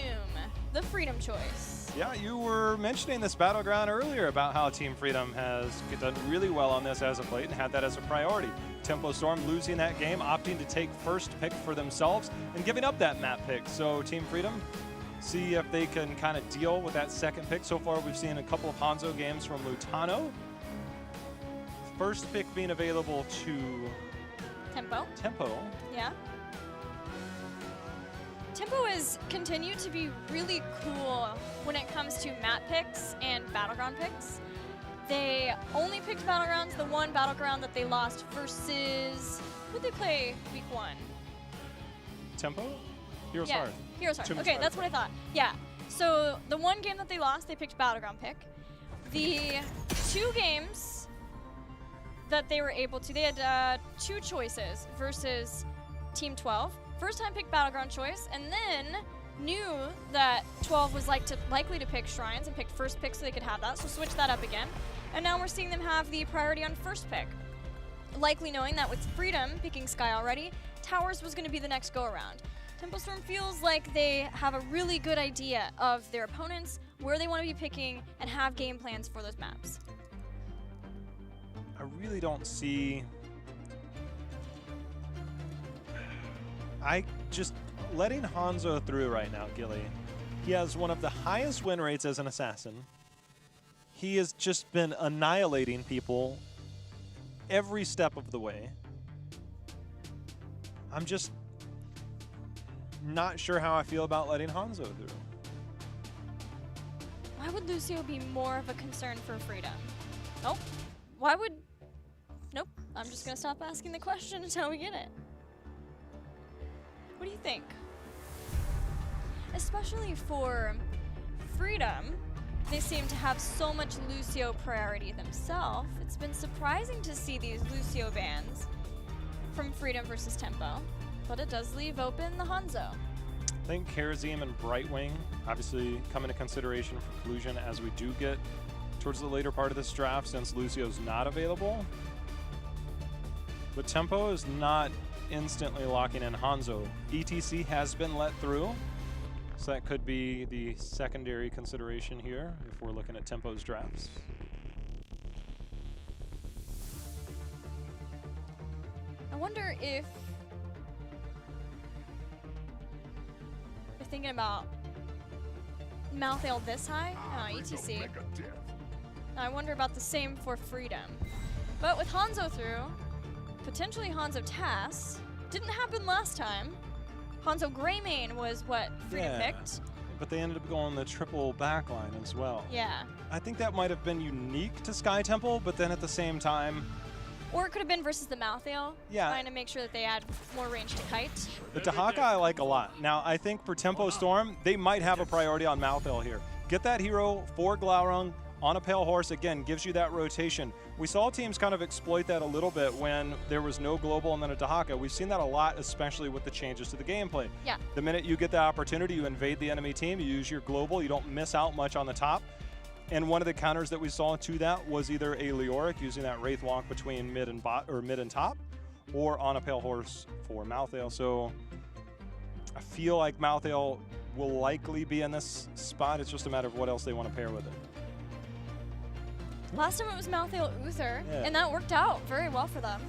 the Freedom choice.
Yeah, you were mentioning this battleground earlier about how Team Freedom has done really well on this as of late and had that as a priority. Tempo Storm losing that game, opting to take first pick for themselves and giving up that map pick. So Team Freedom, see if they can kind of deal with that second pick. So far, we've seen a couple of Hanzo games from Lutano. First pick being available to Tempo.
Yeah. Tempo has continued to be really cool when it comes to map picks and battleground picks. They only picked battlegrounds, the one battleground that they lost versus, who did they play week 1?
Tempo? Heroes Heart.
Heroes Heart. Okay, that's what I thought. Yeah. So the one game that they lost, they picked battleground pick. The 2 games that they were able to, they had 2 choices versus Team 12. First time picked battleground choice, and then knew that 12 was likely to pick shrines and picked first pick so they could have that, so switched that up again. And now we're seeing them have the priority on first pick. Likely knowing that with Freedom picking Sky already, Towers was going to be the next go-around. Tempo Storm feels like they have a really good idea of their opponents, where they want to be picking, and have game plans for those maps.
I really don't see... letting Hanzo through right now, Gilly. He has one of the highest win rates as an assassin. He has just been annihilating people every step of the way. I'm just not sure how I feel about letting Hanzo through.
Why would Lucio be more of a concern for Freedom? Nope. Why would... Nope. I'm just going to stop asking the question until we get it. What do you think? Especially for Freedom, they seem to have so much Lucio priority themselves. It's been surprising to see these Lucio bans from Freedom versus Tempo, but it does leave open the Hanzo.
I think Karazim and Brightwing obviously come into consideration for collusion as we do get towards the later part of this draft since Lucio's not available. But Tempo is not instantly locking in Hanzo. ETC has been let through, so that could be the secondary consideration here if we're looking at Tempo's drafts.
I wonder if you're thinking about Malthael this high, ETC. I wonder about the same for Freedom. But with Hanzo through, potentially Hanzo Tass. Didn't happen last time. Hanzo Greymane was what Freedom picked.
But they ended up going the triple backline as well.
Yeah.
I think that might have been unique to Sky Temple, but then at the same time...
Or it could have been versus the Malthael, trying to make sure that they add more range to Kite.
The Dahaka I like a lot. Now, I think for Tempo Storm, they might have a priority on Malthael here. Get that hero for Glaurung on a Pale Horse, again, gives you that rotation. We saw teams kind of exploit that a little bit when there was no global and then a Dahaka. We've seen that a lot, especially with the changes to the gameplay.
Yeah.
The minute you get the opportunity, you invade the enemy team, you use your global, you don't miss out much on the top. And one of the counters that we saw to that was either a Leoric using that Wraith walk between mid and mid and top, or on a Pale Horse for Malthael. So I feel like Malthael will likely be in this spot. It's just a matter of what else they want to pair with it.
Last time it was Malthael Uther, and that worked out very well for them.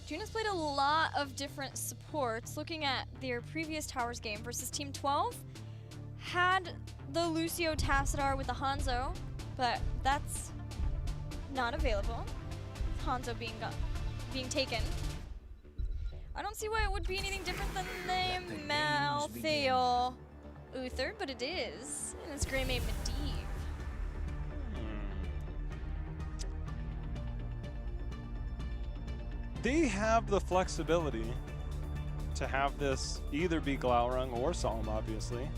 Do June has played a lot of different supports. Looking at their previous Towers game versus Team 12, had the Lucio Tassadar with the Hanzo, but that's not available. Hanzo being taken. I don't see why it would be anything different than the Malthael Uther, but it is. And it's Greymane Medivh.
They have the flexibility to have this either be Glaurung or Solemn, obviously.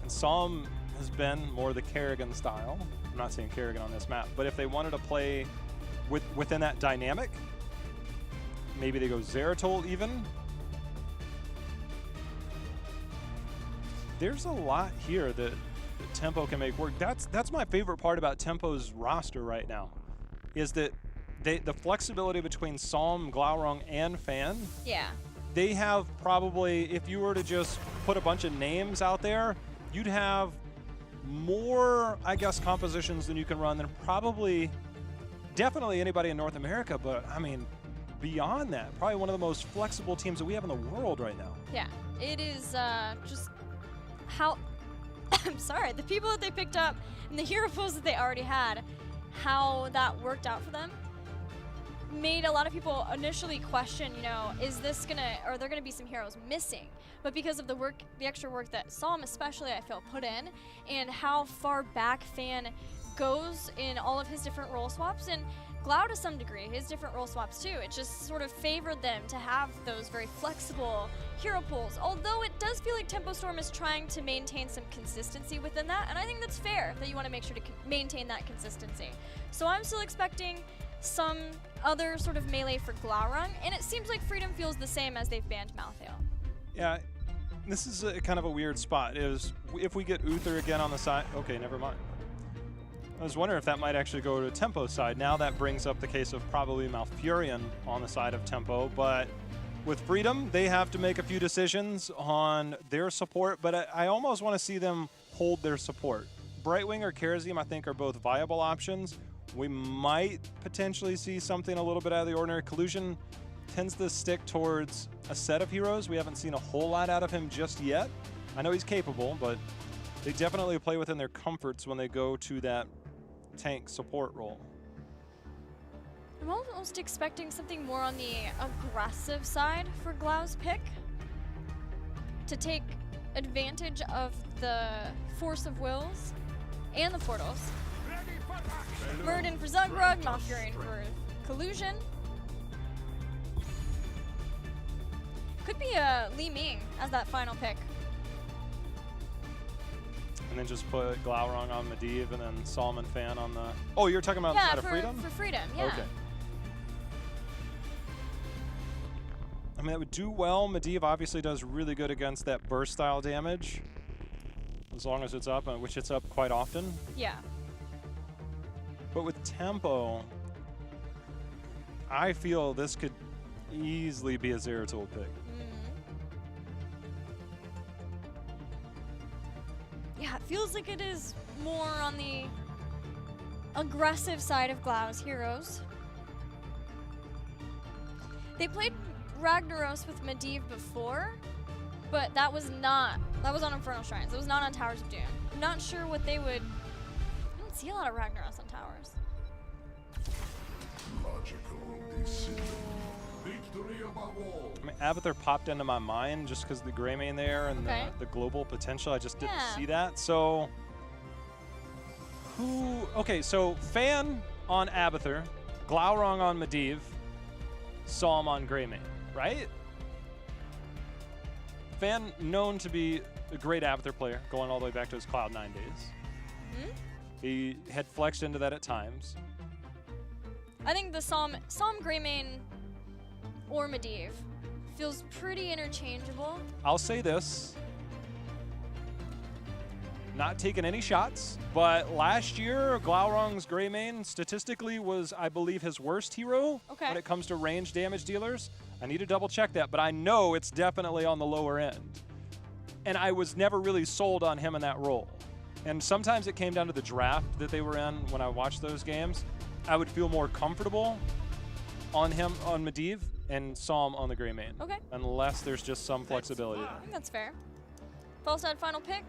And Solemn has been more the Kerrigan style. I'm not saying Kerrigan on this map, but if they wanted to play within that dynamic, maybe they go Zeratul even. There's a lot here that Tempo can make work. That's my favorite part about Tempo's roster right now, is that the flexibility between Solemn, Glaurung, and Fan.
Yeah.
They have probably, if you were to just put a bunch of names out there, you'd have more, I guess, compositions than you can run than probably, definitely anybody in North America, but I mean, beyond that, probably one of the most flexible teams that we have in the world right now.
Yeah, it is just how, I'm sorry, the people that they picked up and the hero pools that they already had, how that worked out for them made a lot of people initially question, you know, is this gonna, are there gonna be some heroes missing? But because of the work, the extra work that Solemn especially, I feel, put in, and how far back Fan goes in all of his different role swaps, and Glau to some degree, his different role swaps too, it just sort of favored them to have those very flexible hero pools. Although it does feel like Tempo Storm is trying to maintain some consistency within that, and I think that's fair, that you want to make sure to maintain that consistency. So I'm still expecting some other sort of melee for Glaurung, and it seems like Freedom feels the same as they've banned Malthael.
Yeah, this is kind of a weird spot. Is if we get Uther again on the side, okay, never mind. I was wondering if that might actually go to Tempo's side. Now that brings up the case of probably Malfurion on the side of Tempo, but with Freedom, they have to make a few decisions on their support, but I almost want to see them hold their support. Brightwing or Kharazim, I think, are both viable options. We might potentially see something a little bit out of the ordinary. Collusion tends to stick towards a set of heroes. We haven't seen a whole lot out of him just yet. I know he's capable, but they definitely play within their comforts when they go to that tank support role.
I'm almost expecting something more on the aggressive side for Glau's pick, to take advantage of the Force of Wills and the portals. Murden for Zugrug, Malfurion for Collusion. Could be Li Ming as that final pick.
And then just put Glaurung on Medivh and then Solemn and Fan on the... Oh, you're talking about the side of Freedom?
For Freedom, yeah.
Okay. I mean, that would do well. Medivh obviously does really good against that burst style damage, as long as it's up, which it's up quite often.
Yeah.
But with Tempo, I feel this could easily be a Zeratul pick.
Yeah, it feels like it is more on the aggressive side of Glau's heroes. They played Ragnaros with Medivh before, but that was on Infernal Shrines. It was not on Towers of Doom. I'm not sure what they would... I don't see a lot of Ragnaros on Towers.
I mean, Abathur popped into my mind just because the Greymane there and the global potential. I just didn't see that. So, okay, so Fan on Abathur, Glaurung on Medivh, Solemn on Greymane, right? Fan known to be a great Abathur player, going all the way back to his Cloud9 days. He had flexed into that at times.
I think the Solemn Greymane or Medivh feels pretty interchangeable.
I'll say this. Not taking any shots, but last year, Glaurung's Greymane statistically was, I believe, his worst hero when it comes to range damage dealers. I need to double check that, but I know it's definitely on the lower end. And I was never really sold on him in that role. And sometimes it came down to the draft that they were in when I watched those games. I would feel more comfortable on him, on Medivh, and Psalm on the gray main.
Okay.
Unless there's just some flexibility.
I think that's fair. Falstad final pick.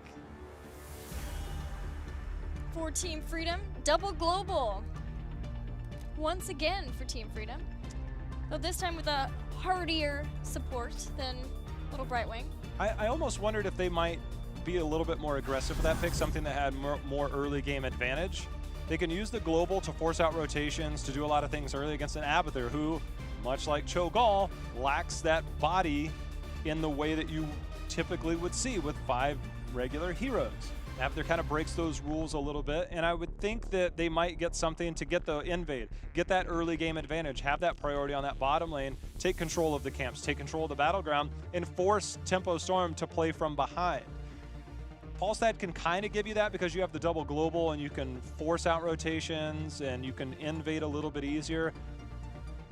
For Team Freedom, double global. Once again for Team Freedom. Though this time with a hardier support than Little Brightwing.
I almost wondered if they might be a little bit more aggressive with that pick, something that had more early game advantage. They can use the global to force out rotations, to do a lot of things early against an Abathur who, much like Cho'gall, lacks that body in the way that you typically would see with 5 regular heroes. Abathur kind of breaks those rules a little bit, and I would think that they might get something to get the invade, get that early game advantage, have that priority on that bottom lane, take control of the camps, take control of the battleground, and force Tempo Storm to play from behind. Falstad can kind of give you that because you have the double global and you can force out rotations and you can invade a little bit easier.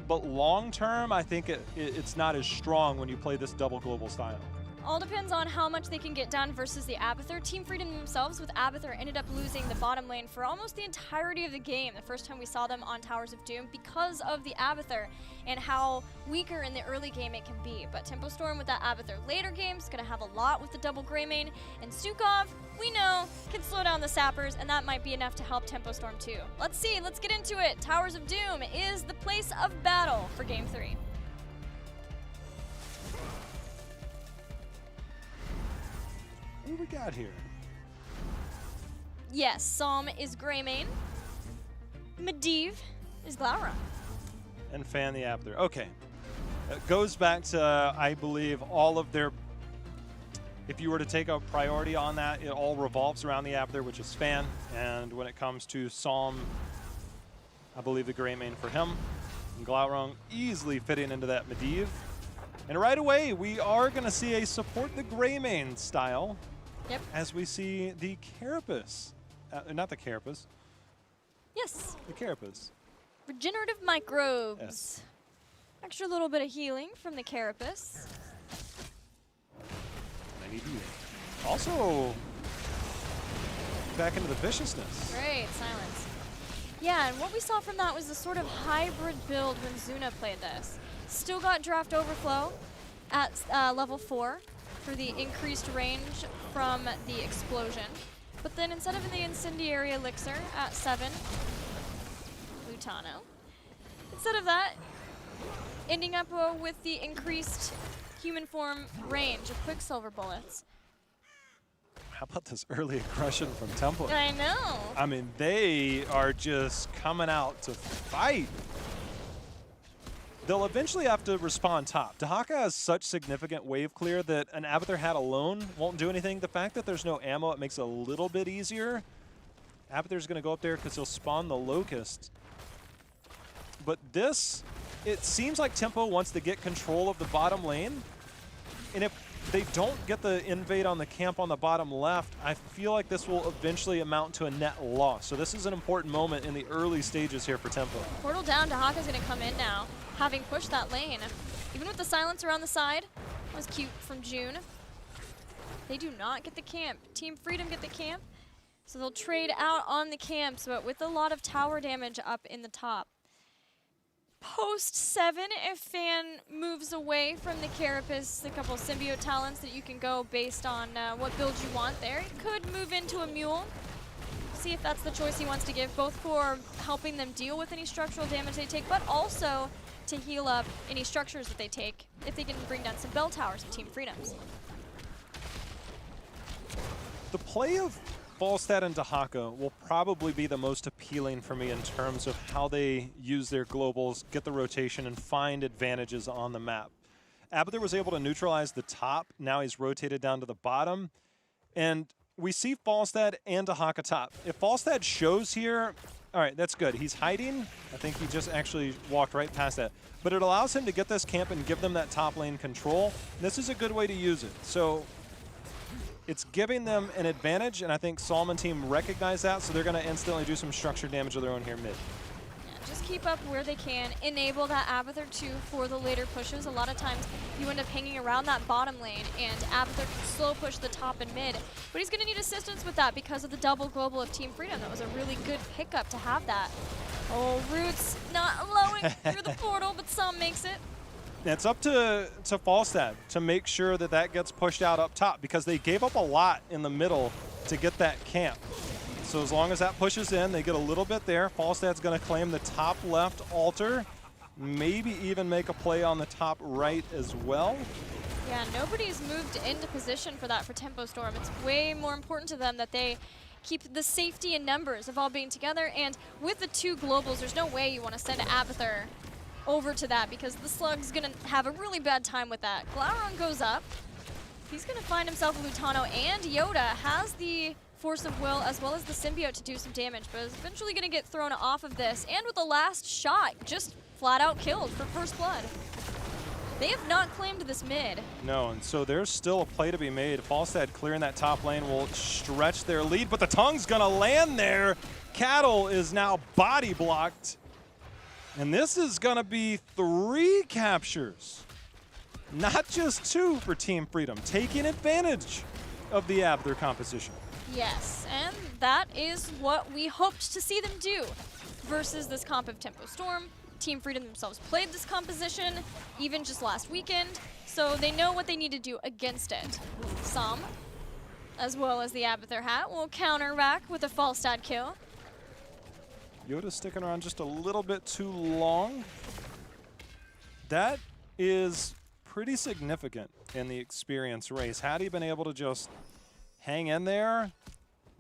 But long term, I think it's not as strong when you play this double global style.
All depends on how much they can get done versus the Abathur. Team Freedom themselves with Abathur ended up losing the bottom lane for almost the entirety of the game. The first time we saw them on Towers of Doom because of the Abathur and how weaker in the early game it can be. But Tempo Storm with that Abathur later game is going to have a lot with the double gray main. And Stukov, we know, can slow down the sappers, and that might be enough to help Tempo Storm too. Let's see, let's get into it. Towers of Doom is the place of battle for Game 3.
What do we got here?
Yes, Psalm is Greymane. Medivh is Glaurung.
And Fan the Abathur. Okay. It goes back to, I believe, all of their... If you were to take a priority on that, it all revolves around the Abathur, which is Fan. And when it comes to Psalm, I believe the Greymane for him. And Glaurung easily fitting into that Medivh. And right away, we are going to see a support the Greymane style.
Yep.
As we see the Carapace. Not the Carapace.
Yes.
The Carapace.
Regenerative microbes.
Yes.
Extra little bit of healing from the Carapace.
I need healing. Also, back into the viciousness.
Great, silence. Yeah, and what we saw from that was the sort of hybrid build when Zuna played this. Still got draft overflow at level 4 for the increased range from the explosion. But then instead of the incendiary elixir at 7, Lutano. Instead of that, ending up with the increased human form range of Quicksilver bullets.
How about this early aggression from Tempo?
I know.
I mean, they are just coming out to fight. They'll eventually have to respond top. Dahaka has such significant wave clear that an Abathur hat alone won't do anything. The fact that there's no ammo, it makes it a little bit easier. Abathur's going to go up there because he'll spawn the Locust. But this, it seems like Tempo wants to get control of the bottom lane. And if they don't get the invade on the camp on the bottom left, I feel like this will eventually amount to a net loss. So this is an important moment in the early stages here for Tempo.
Portal down, Dahaka's going to come in now, having pushed that lane. Even with the silence around the side, that was cute from June. They do not get the camp. Team Freedom get the camp, so they'll trade out on the camps, but with a lot of tower damage up in the top. Post 7, if Fan moves away from the Carapace, a couple symbiote talents that you can go based on what build you want there. He could move into a Mule. See if that's the choice he wants to give, both for helping them deal with any structural damage they take, but also to heal up any structures that they take if they can bring down some bell towers of Team Freedoms.
The play of Falstad and Dahaka will probably be the most appealing for me in terms of how they use their globals, get the rotation, and find advantages on the map. Abathur was able to neutralize the top. Now he's rotated down to the bottom. And we see Falstad and Dahaka top. If Falstad shows here, all right, that's good. He's hiding. I think he just actually walked right past that. But it allows him to get this camp and give them that top lane control. This is a good way to use it. So it's giving them an advantage, and I think Salmon team recognize that, so they're going to instantly do some structure damage of their own here mid.
Yeah, just keep up where they can. Enable that Abathur too for the later pushes. A lot of times you end up hanging around that bottom lane, and Abathur can slow push the top and mid. But he's going to need assistance with that because of the double global of Team Freedom. That was a really good pickup to have that. Oh, Roots not allowing through the portal, but Sam makes it.
It's up to Falstad to make sure that that gets pushed out up top, because they gave up a lot in the middle to get that camp. So as long as that pushes in, they get a little bit there. Falstad's going to claim the top left altar, maybe even make a play on the top right as well.
Yeah, nobody's moved into position for that for Tempo Storm. It's way more important to them that they keep the safety in numbers of all being together. And with the 2 globals, there's no way you want to send Abathur over to that, because the Slug's going to have a really bad time with that. Glaurung goes up. He's going to find himself a Lutano, and Yoda has the Force of Will as well as the Symbiote to do some damage, but is eventually going to get thrown off of this. And with the last shot, just flat out killed for first blood. They have not claimed this mid.
No, and so there's still a play to be made. Falstad clearing that top lane will stretch their lead, but the tongue's going to land there. Cattle is now body blocked. And this is going to be 3 captures, not just 2 for Team Freedom, taking advantage of the Abathur composition.
Yes, and that is what we hoped to see them do versus this comp of Tempo Storm. Team Freedom themselves played this composition even just last weekend, so they know what they need to do against it. Som, as well as the Abathur hat, will counter back with a Falstad kill.
Yoda sticking around just a little bit too long. That is pretty significant in the experience race. Had he been able to just hang in there,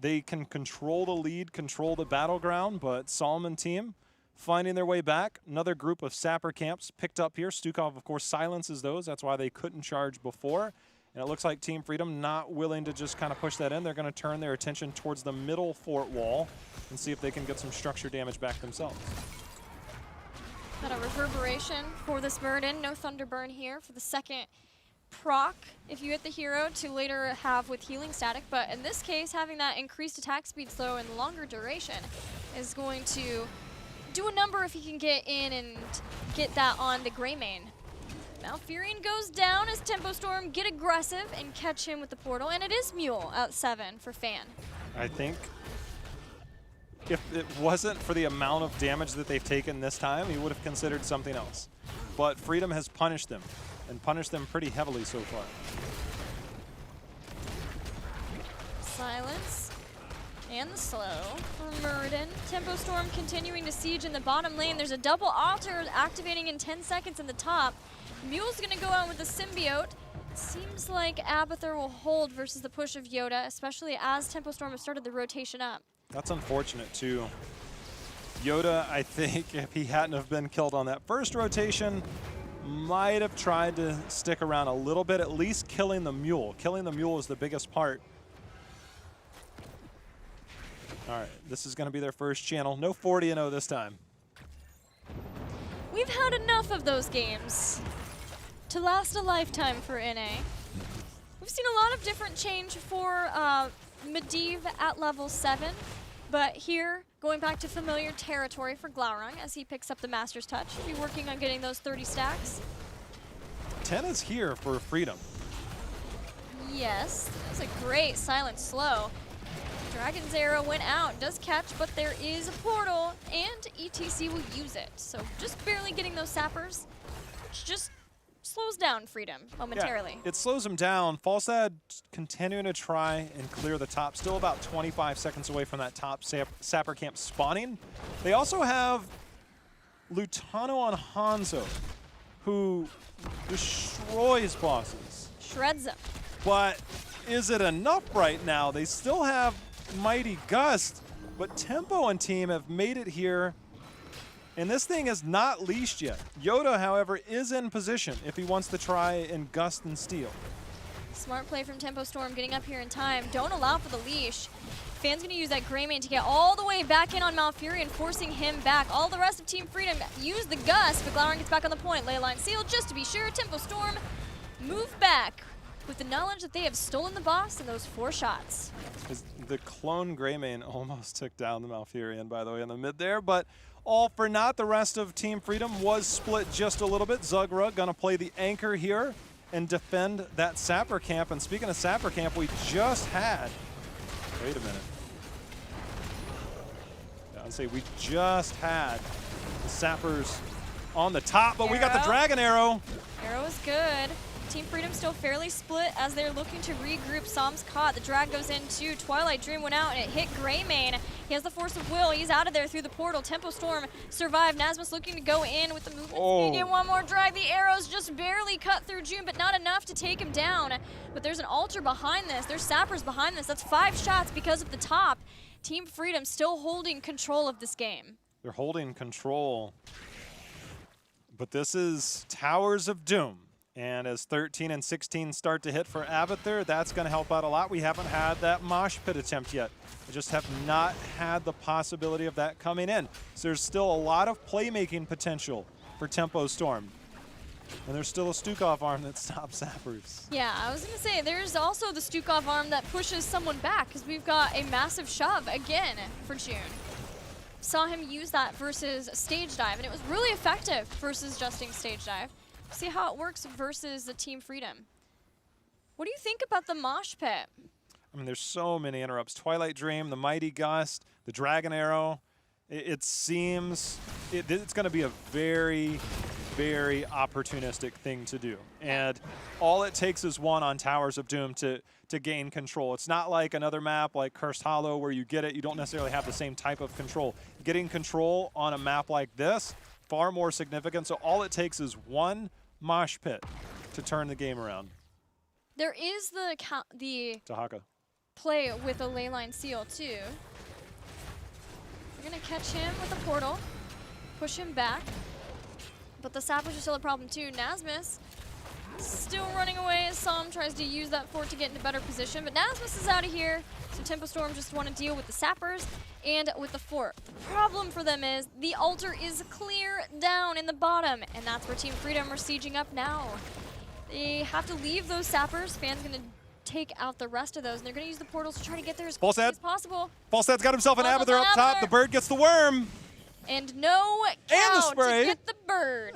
they can control the lead, control the battleground, but Solomon team finding their way back. Another group of sapper camps picked up here. Stukov, of course, silences those. That's why they couldn't charge before. And it looks like Team Freedom not willing to just kind of push that in. They're going to turn their attention towards the middle fort wall and see if they can get some structure damage back themselves.
Got a reverberation for this burden. No Thunderburn here for the second proc if you hit the hero to later have with healing static. But in this case, having that increased attack speed slow and longer duration is going to do a number if he can get in and get that on the Greymane. Malfurion goes down as Tempo Storm get aggressive and catch him with the portal, and it is Mule at 7 for Fan.
I think if it wasn't for the amount of damage that they've taken this time, he would have considered something else. But Freedom has punished them, and punished them pretty heavily so far.
Silence and the slow for Muradin. Tempo Storm continuing to siege in the bottom lane. There's a double altar activating in 10 seconds in the top. Mule's gonna go out with the Symbiote. Seems like Abathur will hold versus the push of Yoda, especially as Tempo Storm has started the rotation up.
That's unfortunate too. Yoda, I think, if he hadn't have been killed on that first rotation, might have tried to stick around a little bit, at least killing the Mule. Killing the Mule is the biggest part. All right, this is going to be their first channel. No 40-0 this time.
We've had enough of those games to last a lifetime for NA. We've seen a lot of different change for Medivh at level 7, but here, going back to familiar territory for Glaurung as he picks up the Master's Touch. He'll be working on getting those 30 stacks.
10 is here for Freedom.
Yes, that's a great silent slow. Dragon's Arrow went out, does catch, but there is a portal, and ETC will use it. So just barely getting those sappers, which just slows down Freedom momentarily.
Yeah, it slows him down. Falstad continuing to try and clear the top. Still about 25 seconds away from that top sapper camp spawning. They also have Lutano on Hanzo, who destroys bosses.
Shreds them.
But is it enough right now? They still have Mighty Gust, but Tempo and team have made it here, and this thing is not leashed yet. Yoda, however, is in position if he wants to try and Gust and steal.
Smart play from Tempo Storm, getting up here in time. Don't allow for the leash. Fan's gonna use that Greymane to get all the way back in on Malfurion, forcing him back. All the rest of Team Freedom use the Gust, but Glaurung gets back on the point. Ley line sealed, just to be sure. Tempo Storm move back with the knowledge that they have stolen the boss in those 4 shots.
The clone Greymane almost took down the Malfurion, by the way, in the mid there, but all for naught. The rest of Team Freedom was split just a little bit. Zugra gonna play the anchor here and defend that sapper camp. And speaking of sapper camp, we just had, wait a minute. Yeah, I'd say we just had the sappers on the top, but we got the Dragon Arrow.
Arrow is good. Team Freedom still fairly split as they're looking to regroup. Som's caught. The drag goes in too. Twilight Dream went out and it hit Greymane. He has the Force of Will. He's out of there through the portal. Tempo Storm survived. Nasmus looking to go in with the movement speed. Get one more drag. The arrows just barely cut through June, but not enough to take him down. But there's an altar behind this. There's sappers behind this. That's 5 shots because of the top. Team Freedom still holding control of this game.
They're holding control. But this is Towers of Doom. And as 13 and 16 start to hit for Abathur, that's going to help out a lot. We haven't had that mosh pit attempt yet. We just have not had the possibility of that coming in. So there's still a lot of playmaking potential for Tempo Storm. And there's still a Stukov arm that stops Zappers.
Yeah, I was going to say, there's also the Stukov arm that pushes someone back because we've got a massive shove again for June. Saw him use that versus Stage Dive, and it was really effective versus Justing Stage Dive. See how it works versus the Team Freedom. What do you think about the mosh pit?
I mean, there's so many interrupts. Twilight Dream, the Mighty Gust, the Dragon Arrow. It seems it's going to be a very, very opportunistic thing to do. And all it takes is one on Towers of Doom to gain control. It's not like another map like Cursed Hollow where you get it, you don't necessarily have the same type of control. Getting control on a map like this, far more significant. So all it takes is one mosh pit to turn the game around.
There is the
Tahaka
play with a leyline seal too. We're gonna catch him with a portal, push him back, but the sappers are still a problem too. Nasmus still running away as Som tries to use that fort to get into better position, but Nasmus is out of here, so Tempo Storm just want to deal with the sappers and with the fort. The problem for them is the altar is clear down in the bottom, and that's where Team Freedom are sieging up now. They have to leave those sappers. Fan's going to take out the rest of those, and they're going to use the portals to try to get there as quickly as possible.
Falstad's got himself an Abathur up top. The bird gets the worm.
And no cow to get the bird.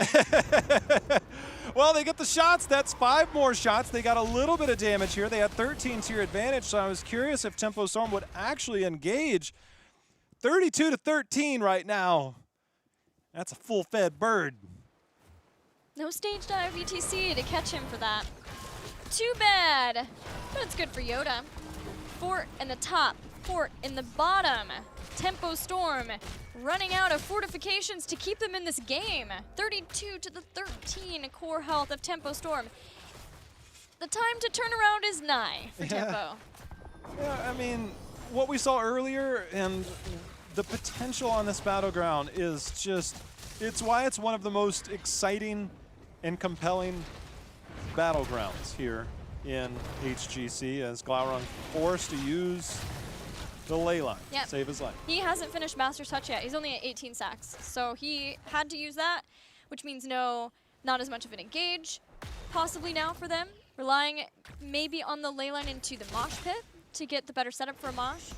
Well, they get the shots. That's 5 more shots. They got a little bit of damage here. They had 13 tier advantage, so I was curious if Tempo Storm would actually engage. 32 to 13 right now. That's a full-fed bird.
No stage dive ETC to catch him for that. Too bad, but it's good for Yoda. Fort in the top, fort in the bottom. Tempo Storm running out of fortifications to keep them in this game. 32 to the 13 core health of Tempo Storm. The time to turn around is nigh for Tempo.
Yeah, I mean, what we saw earlier and the potential on this battleground is just, it's why it's one of the most exciting and compelling battlegrounds here in HGC, as Glaurung forced to use the ley line to save his life.
He hasn't finished Master's Touch yet. He's only at 18 sacks. So he had to use that, which means not as much of an engage possibly now for them. Relying maybe on the ley line into the mosh pit to get the better setup for a mosh.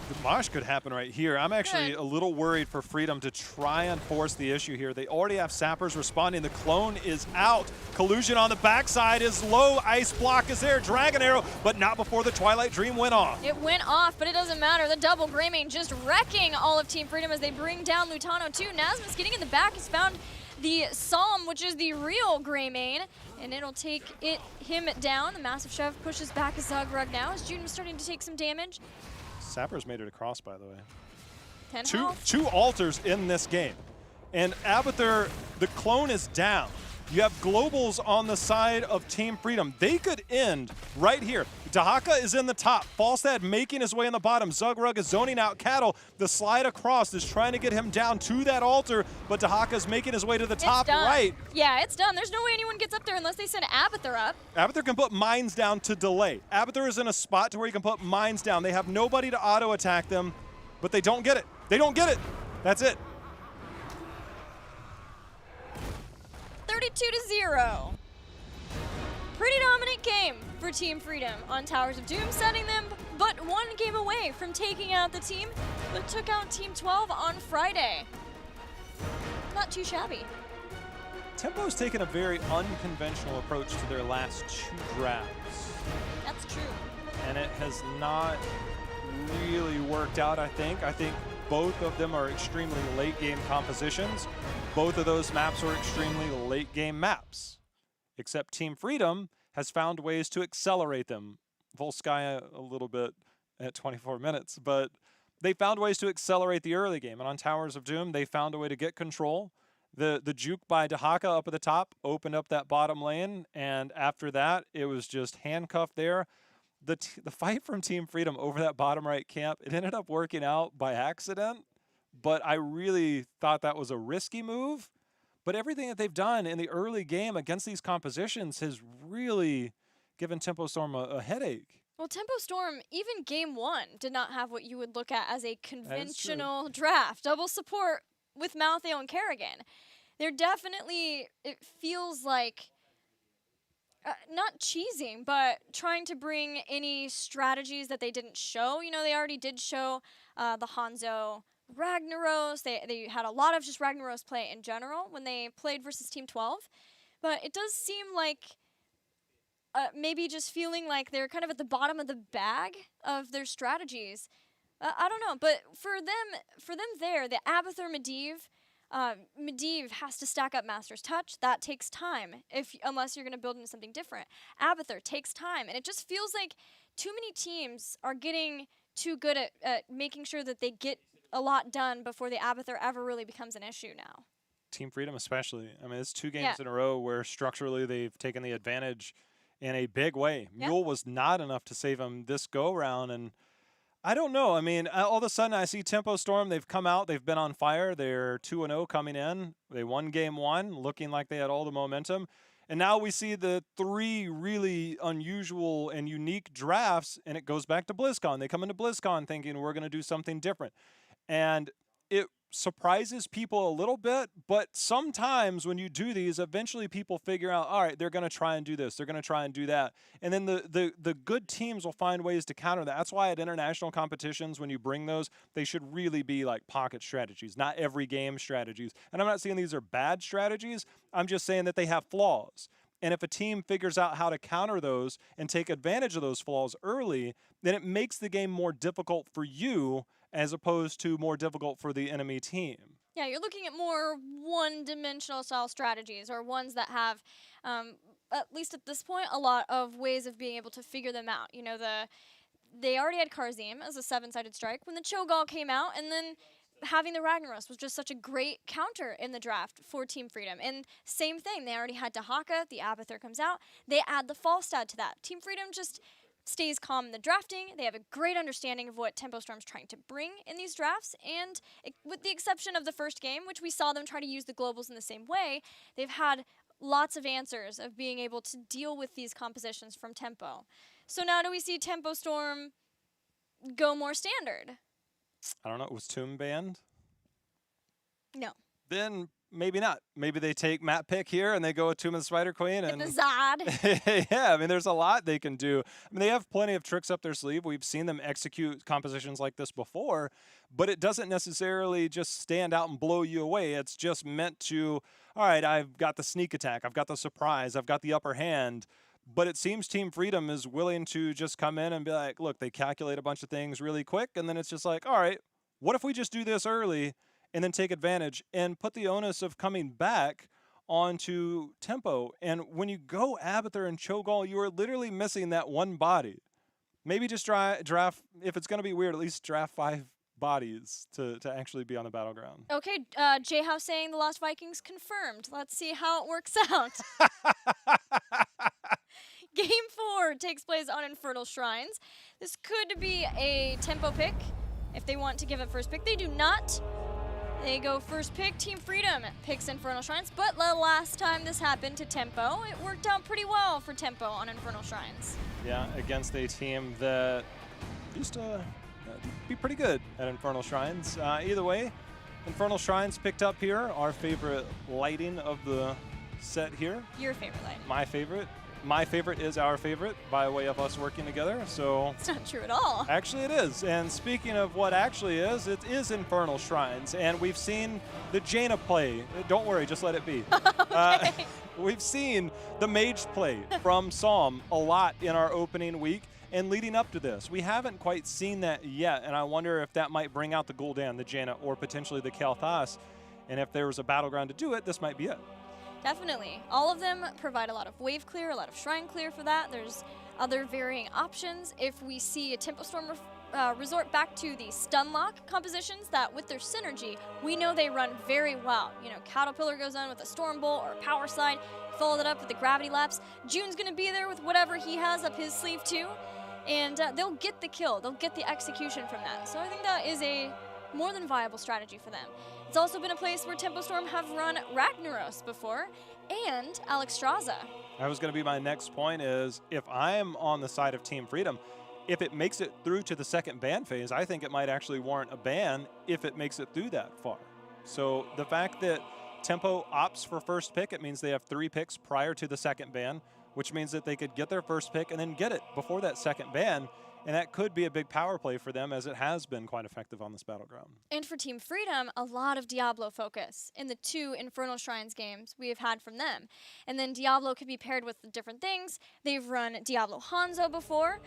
The mosh could happen right here. I'm actually a little worried for Freedom to try and force the issue here. They already have sappers responding. The clone is out. Collusion on the backside is low. Ice block is there. Dragon Arrow, but not before the Twilight Dream went off.
It went off, but it doesn't matter. The double Greymane just wrecking all of Team Freedom as they bring down Lutano too. Nasmus getting in the back has found the Psalm, which is the real Greymane, and it'll take him down. The massive shove pushes back Zagrug now as June is starting to take some damage.
Sappers made it across, by the way.
10
two altars in this game. And Abathur, the clone is down. You have globals on the side of Team Freedom. They could end right here. Tahaka is in the top. Falstad making his way in the bottom. Zagrug is zoning out Cattle. The slide across is trying to get him down to that altar, but Tahaka is making his way to the top right.
Yeah, it's done. There's no way anyone gets up there unless they send Abathur up.
Abathur can put mines down to delay. Abathur is in a spot to where he can put mines down. They have nobody to auto-attack them, but they don't get it. They don't get it. That's it.
32-0. Pretty dominant game for Team Freedom on Towers of Doom, setting them but one game away from taking out the team that took out Team 12 on Friday. Not too shabby.
Tempo's taken a very unconventional approach to their last 2 drafts.
That's true.
And it has not really worked out, I think. I think both of them are extremely late game compositions. Both of those maps are extremely late game maps, except Team Freedom has found ways to accelerate them. Volskaya a little bit at 24 minutes, but they found ways to accelerate the early game. And on Towers of Doom, they found a way to get control. The juke by Dahaka up at the top opened up that bottom lane, and after that, it was just handcuffed there. The fight from Team Freedom over that bottom right camp, it ended up working out by accident, but I really thought that was a risky move. But everything that they've done in the early game against these compositions has really given Tempo Storm a headache.
Well, Tempo Storm, even game 1, did not have what you would look at as a conventional draft. Double support with Malthael and Kerrigan. They're definitely, it feels like, not cheesing, but trying to bring any strategies that they didn't show. You know, they already did show the Hanzo Ragnaros. They had a lot of just Ragnaros play in general when they played versus Team 12. But it does seem like maybe just feeling like they're kind of at the bottom of the bag of their strategies. I don't know, but for them there, the Abathur Medivh has to stack up Master's Touch. That takes time, unless you're going to build into something different. Abathur takes time, and it just feels like too many teams are getting too good at making sure that they get a lot done before the Abathur ever really becomes an issue now.
Team Freedom especially. I mean, it's 2 games in a row where structurally they've taken the advantage in a big way. Mule was not enough to save him this go-round, and I don't know. I mean, all of a sudden I see Tempo Storm. They've come out. They've been on fire. They're 2-0 coming in. They won game 1, looking like they had all the momentum. And now we see the 3 really unusual and unique drafts, and it goes back to BlizzCon. They come into BlizzCon thinking we're going to do something different. And it surprises people a little bit, but sometimes when you do these, eventually people figure out, all right, they're going to try and do this, they're going to try and do that. And then the good teams will find ways to counter that. That's why at international competitions, when you bring those, they should really be like pocket strategies, not every game strategies. And I'm not saying these are bad strategies, I'm just saying that they have flaws. And if a team figures out how to counter those and take advantage of those flaws early, then it makes the game more difficult for you as opposed to more difficult for the enemy team.
Yeah, you're looking at more one-dimensional style strategies, or ones that have, at least at this point, a lot of ways of being able to figure them out. You know, they already had Karzim as a 7-sided strike when the Cho'gall came out, and then having the Ragnaros was just such a great counter in the draft for Team Freedom. And same thing, they already had Dahaka, the Abathur comes out, they add the Falstad to that. Team Freedom just stays calm in the drafting. They have a great understanding of what Tempo Storm's trying to bring in these drafts, and with the exception of the first game, which we saw them try to use the globals in the same way, they've had lots of answers of being able to deal with these compositions from Tempo. So now do we see Tempo Storm go more standard?
I don't know. Was Tomb banned?
No.
Then maybe not. Maybe they take map pick here and they go with Tomb and Spider Queen.
And the Zod.
Yeah, I mean, there's a lot they can do. I mean, they have plenty of tricks up their sleeve. We've seen them execute compositions like this before, but it doesn't necessarily just stand out and blow you away. It's just meant to, all right, I've got the sneak attack, I've got the surprise, I've got the upper hand. But it seems Team Freedom is willing to just come in and be like, look, they calculate a bunch of things really quick, and then it's just like, all right, what if we just do this early and then take advantage and put the onus of coming back onto Tempo? And when you go Abathur and Cho'gall, you are literally missing that one body. Maybe just draft, if it's going to be weird, at least draft 5 bodies to actually be on the battleground.
Okay, J-House saying the Lost Vikings confirmed. Let's see how it works out. Game 4 takes place on Infernal Shrines. This could be a Tempo pick if they want to give it first pick. They do not. They go first pick. Team Freedom picks Infernal Shrines, but the last time this happened to Tempo, it worked out pretty well for Tempo on Infernal Shrines.
Yeah, against a team that used to be pretty good at Infernal Shrines. Either way, Infernal Shrines picked up here. Our favorite lighting of the set here.
Your favorite lighting.
My favorite. My favorite is our favorite by way of us working together, so...
It's not true at all.
Actually, it is. And speaking of what actually is, it is Infernal Shrines. And we've seen the Jaina play. Don't worry, just let it be.
Okay.
We've seen the Mage play from Psalm a lot in our opening week. And leading up to this, we haven't quite seen that yet, and I wonder if that might bring out the Gul'dan, the Jaina, or potentially the Kael'thas. And if there was a battleground to do it, this might be it.
Definitely. All of them provide a lot of wave clear, a lot of shrine clear for that. There's other varying options. If we see a Tempo Storm resort back to the stun lock compositions that with their synergy, we know they run very well. You know, Caterpillar goes on with a Storm Bolt or a Power Slide, follow that up with the Gravity Lapse. June's going to be there with whatever he has up his sleeve too, and they'll get the kill. They'll get the execution from that. So I think that is a more than viable strategy for them. It's also been a place where Tempo Storm have run Ragnaros before, and Alexstrasza.
That was going to be my next point is, if I am on the side of Team Freedom, if it makes it through to the second ban phase, I think it might actually warrant a ban if it makes it through that far. So the fact that Tempo opts for first pick, it means they have 3 picks prior to the second ban, which means that they could get their first pick and then get it before that second ban. And that could be a big power play for them, as it has been quite effective on this battleground.
And for Team Freedom, a lot of Diablo focus in the 2 Infernal Shrines games we have had from them. And then Diablo could be paired with different things. They've run Diablo Hanzo before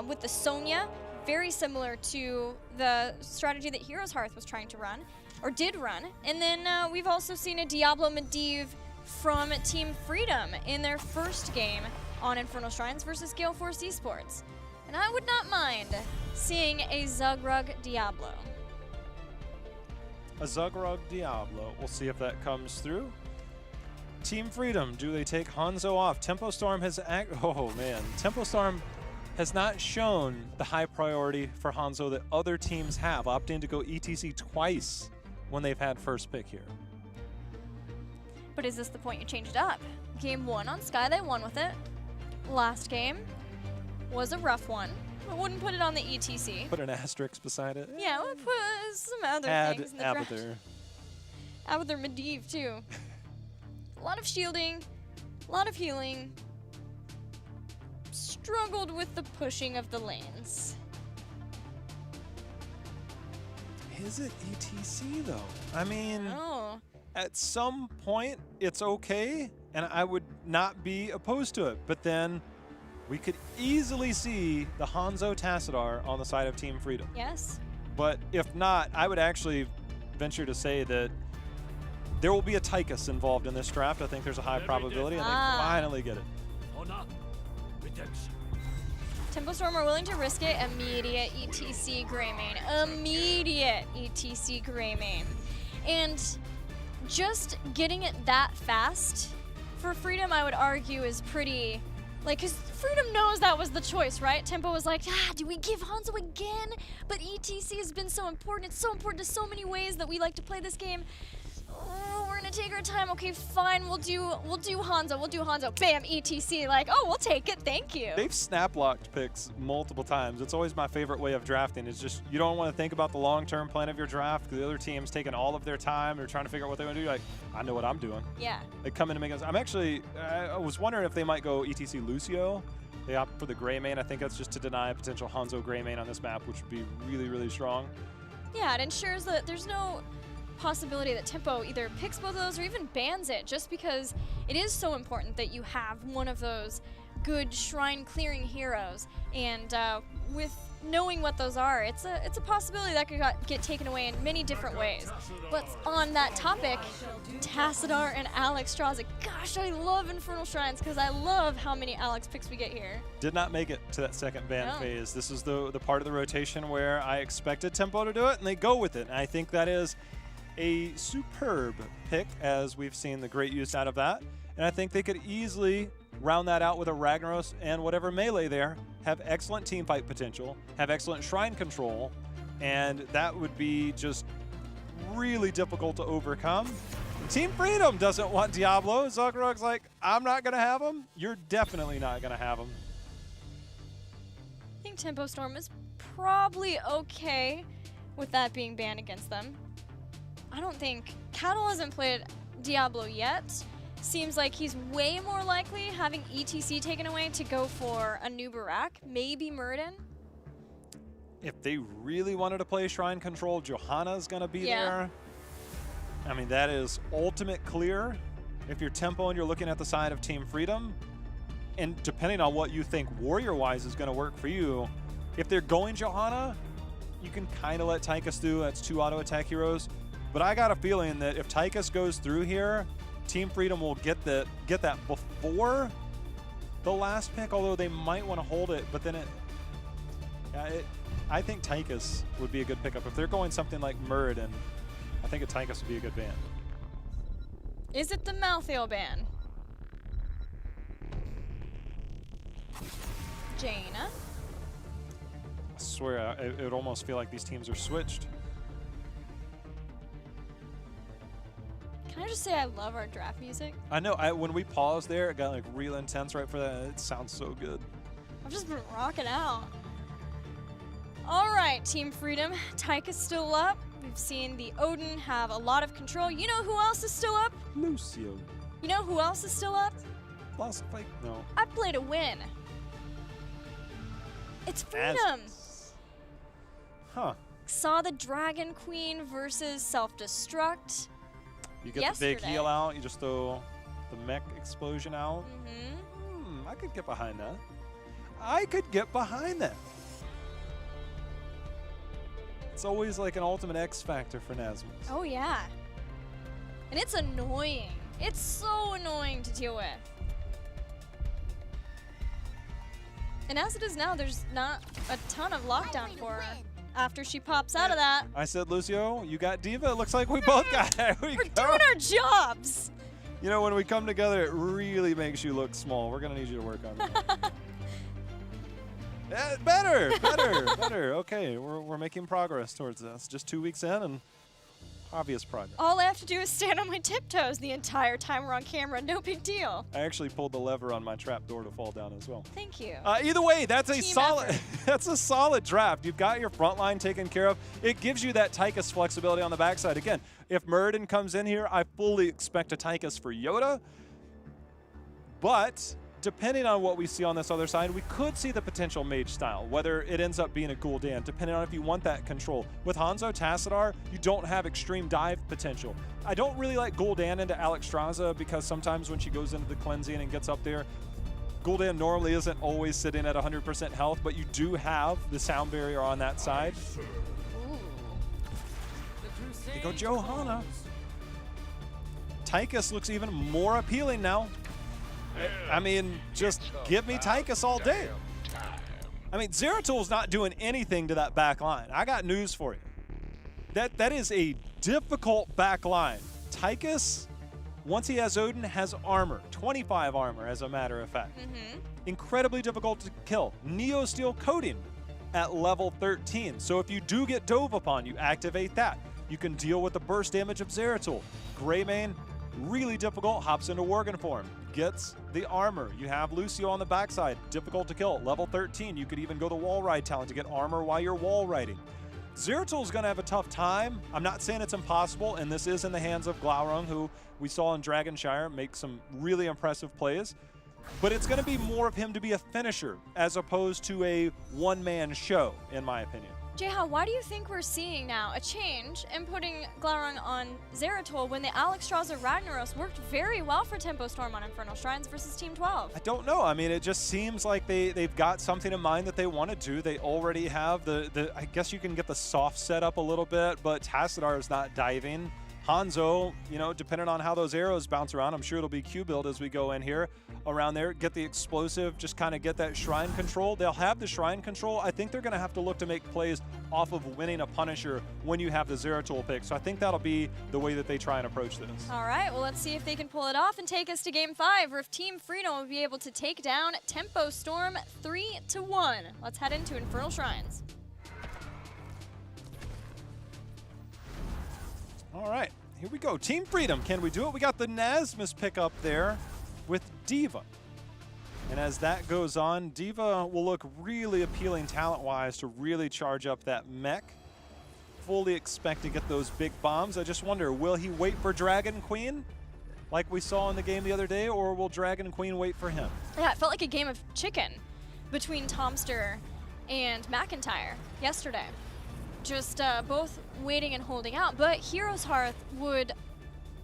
with the Sonya, very similar to the strategy that Heroes Hearth was trying to run, or did run. And then we've also seen a Diablo Medivh from Team Freedom in their first game on Infernal Shrines versus Gale Force Esports. And I would not mind seeing a Zugrug Diablo.
A Zugrug Diablo. We'll see if that comes through. Team Freedom, do they take Hanzo off? Tempo Storm has Tempo Storm has not shown the high priority for Hanzo that other teams have, opting to go ETC twice when they've had first pick here.
But is this the point you change it up? Game 1 on Sky, they won with it. Last game was a rough one. I wouldn't put it on the ETC.
Put an asterisk beside it.
Yeah, we'll put some other things in the draft. Abathur Medivh too. A lot of shielding, a lot of healing. Struggled with the pushing of the lanes.
Is it ETC though? I mean,
oh.
At some point it's okay, and I would not be opposed to it. But then we could easily see the Hanzo Tassadar on the side of Team Freedom.
Yes.
But if not, I would actually venture to say that there will be a Tychus involved in this draft. I think there's a high probability, and they finally get it.
Tempo Storm are willing to risk it. Immediate ETC Greymane. Immediate ETC Greymane. And just getting it that fast for Freedom, I would argue, is pretty... Like, because Freedom knows that was the choice, right? Tempo was like, do we give Hanzo again? But ETC has been so important. It's so important to so many ways that we like to play this game. Oh, we're gonna take our time. Okay, fine, we'll do Hanzo. Bam, ETC, like, oh, we'll take it, thank you.
They've snap-locked picks multiple times. It's always my favorite way of drafting. It's just, you don't want to think about the long-term plan of your draft, because the other team's taking all of their time. They're trying to figure out what they want to do. Like, I know what I'm doing.
Yeah.
They come in and make us. I was wondering if they might go ETC Lucio. They opt for the Greymane. I think that's just to deny a potential Hanzo Greymane on this map, which would be really, really strong.
Yeah, it ensures that there's no possibility that Tempo either picks both of those or even bans it, just because it is so important that you have one of those good shrine clearing heroes, and with knowing what those are, it's a possibility that could get taken away in many different ways. But on that topic, Tassadar and Alexstrasza. Gosh, I love Infernal Shrines because I love how many Alex picks we get here.
Did not make it to that second ban phase. This is the part of the rotation where I expected Tempo to do it, and they go with it. And I think that is a superb pick, as we've seen the great use out of that. And I think they could easily round that out with a Ragnaros and whatever melee there, have excellent team fight potential, have excellent shrine control, and that would be just really difficult to overcome. Team Freedom doesn't want Diablo. Zugrug's like, I'm not going to have him. You're definitely not going to have him.
I think Tempo Storm is probably okay with that being banned against them. I don't think Cattle hasn't played Diablo yet. Seems like he's way more likely, having ETC taken away, to go for a new Barak, maybe Muradin.
If they really wanted to play Shrine Control, Johanna's going to be there. I mean, that is ultimate clear. If you're Tempo and you're looking at the side of Team Freedom, And depending on what you think warrior-wise is going to work for you, if they're going Johanna, you can kind of let Tychus through. That's 2 auto attack heroes. But I got a feeling that if Tychus goes through here, Team Freedom will get that before the last pick, although they might want to hold it. But then I think Tychus would be a good pickup. If they're going something like Muradin, I think a Tychus would be a good ban.
Is it the Malthael ban? Jaina?
I swear, it would almost feel like these teams are switched.
Can I just say I love our draft music?
I know. When we paused there, it got like real intense right for that. It sounds so good.
I've just been rocking out. All right, Team Freedom. Tychus still up. We've seen the Odin have a lot of control. You know who else is still up?
Lucio.
You know who else is still up?
Lost fight? No.
I played a win. It's Freedom.
Huh.
Saw the Dragon Queen versus Self-Destruct.
You get the big heal out, you just throw the mech explosion out. I could get behind that. I could get behind that. It's always like an ultimate X factor for Nasmus.
Oh yeah. And it's annoying. It's so annoying to deal with. And as it is now, there's not a ton of lockdown for her. After she pops out of that.
I said, Lucio, you got Diva. It looks like we both got it.
We're doing our jobs.
You know, when we come together, it really makes you look small. We're going to need you to work on that. Better. Okay, we're making progress towards this. Just 2 weeks in and obvious progress.
All I have to do is stand on my tiptoes the entire time we're on camera. No big deal.
I actually pulled the lever on my trap door to fall down as well.
Thank you.
Either way, that's a
Team
solid.
effort.
That's a solid draft. You've got your front line taken care of. It gives you that Tychus flexibility on the backside. Again, if Muradin comes in here, I fully expect a Tychus for Yoda. But depending on what we see on this other side, we could see the potential mage style, whether it ends up being a Gul'dan, depending on if you want that control. With Hanzo Tassadar, you don't have extreme dive potential. I don't really like Gul'dan into Alexstrasza because sometimes when she goes into the cleansing and gets up there, Gul'dan normally isn't always sitting at 100% health, but you do have the sound barrier on that side.
Ooh.
You go Johanna. Tychus looks even more appealing now. I mean, just give me Tychus all day. I mean, Zeratil's not doing anything to that back line. I got news for you. That is a difficult back line. Tychus, once he has Odin, has armor. 25 armor, as a matter of fact. Incredibly difficult to kill. Neo Steel coating at level 13. So if you do get dove upon, you activate that. You can deal with the burst damage of Zeratul. Greymane, really difficult, hops into Worgen form. Gets the armor. You have Lucio on the backside, difficult to kill. Level 13, you could even go the wall ride talent to get armor while you're wall riding. Zeratul's going to have a tough time. I'm not saying it's impossible, and this is in the hands of Glaurung, who we saw in Dragonshire make some really impressive plays. But it's going to be more of him to be a finisher as opposed to a one-man show, in my opinion.
Jeha, why do you think we're seeing now a change in putting Glaurung on Zeratul when the Alexstrasza Ragnaros worked very well for Tempo Storm on Infernal Shrines versus Team 12?
I don't know. I mean, it just seems like they've got something in mind that they want to do. They already have I guess you can get the soft setup a little bit, but Tassadar is not diving. Hanzo, you know, depending on how those arrows bounce around, I'm sure it'll be Q build as we go in here around there. Get the explosive, just kind of get that shrine control. They'll have the shrine control. I think they're going to have to look to make plays off of winning a Punisher when you have the Zeratul pick. So I think that'll be the way that they try and approach this.
All right, well, let's see if they can pull it off and take us to Game 5, or if Team Freedom will be able to take down Tempo Storm 3-1. Let's head into Infernal Shrines.
All right, here we go. Team Freedom, can we do it? We got the Nasmus pick up there with Diva. And as that goes on, Diva will look really appealing talent-wise to really charge up that mech. Fully expect to get those big bombs. I just wonder, will he wait for Dragon Queen like we saw in the game the other day, or will Dragon Queen wait for him?
Yeah, it felt like a game of chicken between Tomster and McIntyre yesterday. Just both waiting and holding out, but Hero's Hearth would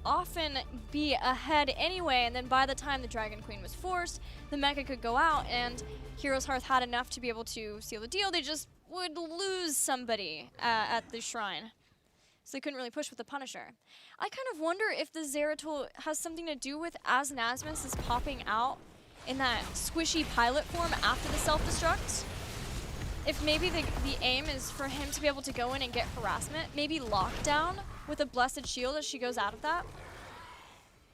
often be ahead anyway, and then by the time the Dragon Queen was forced, the mecha could go out, and Heroes Hearth had enough to be able to seal the deal. They just would lose somebody at the shrine. So they couldn't really push with the Punisher. I kind of wonder if the Zeratul has something to do with as Nasmus is popping out in that squishy pilot form after the self-destruct. If maybe the aim is for him to be able to go in and get harassment, maybe lockdown with a Blessed Shield as she goes out of that.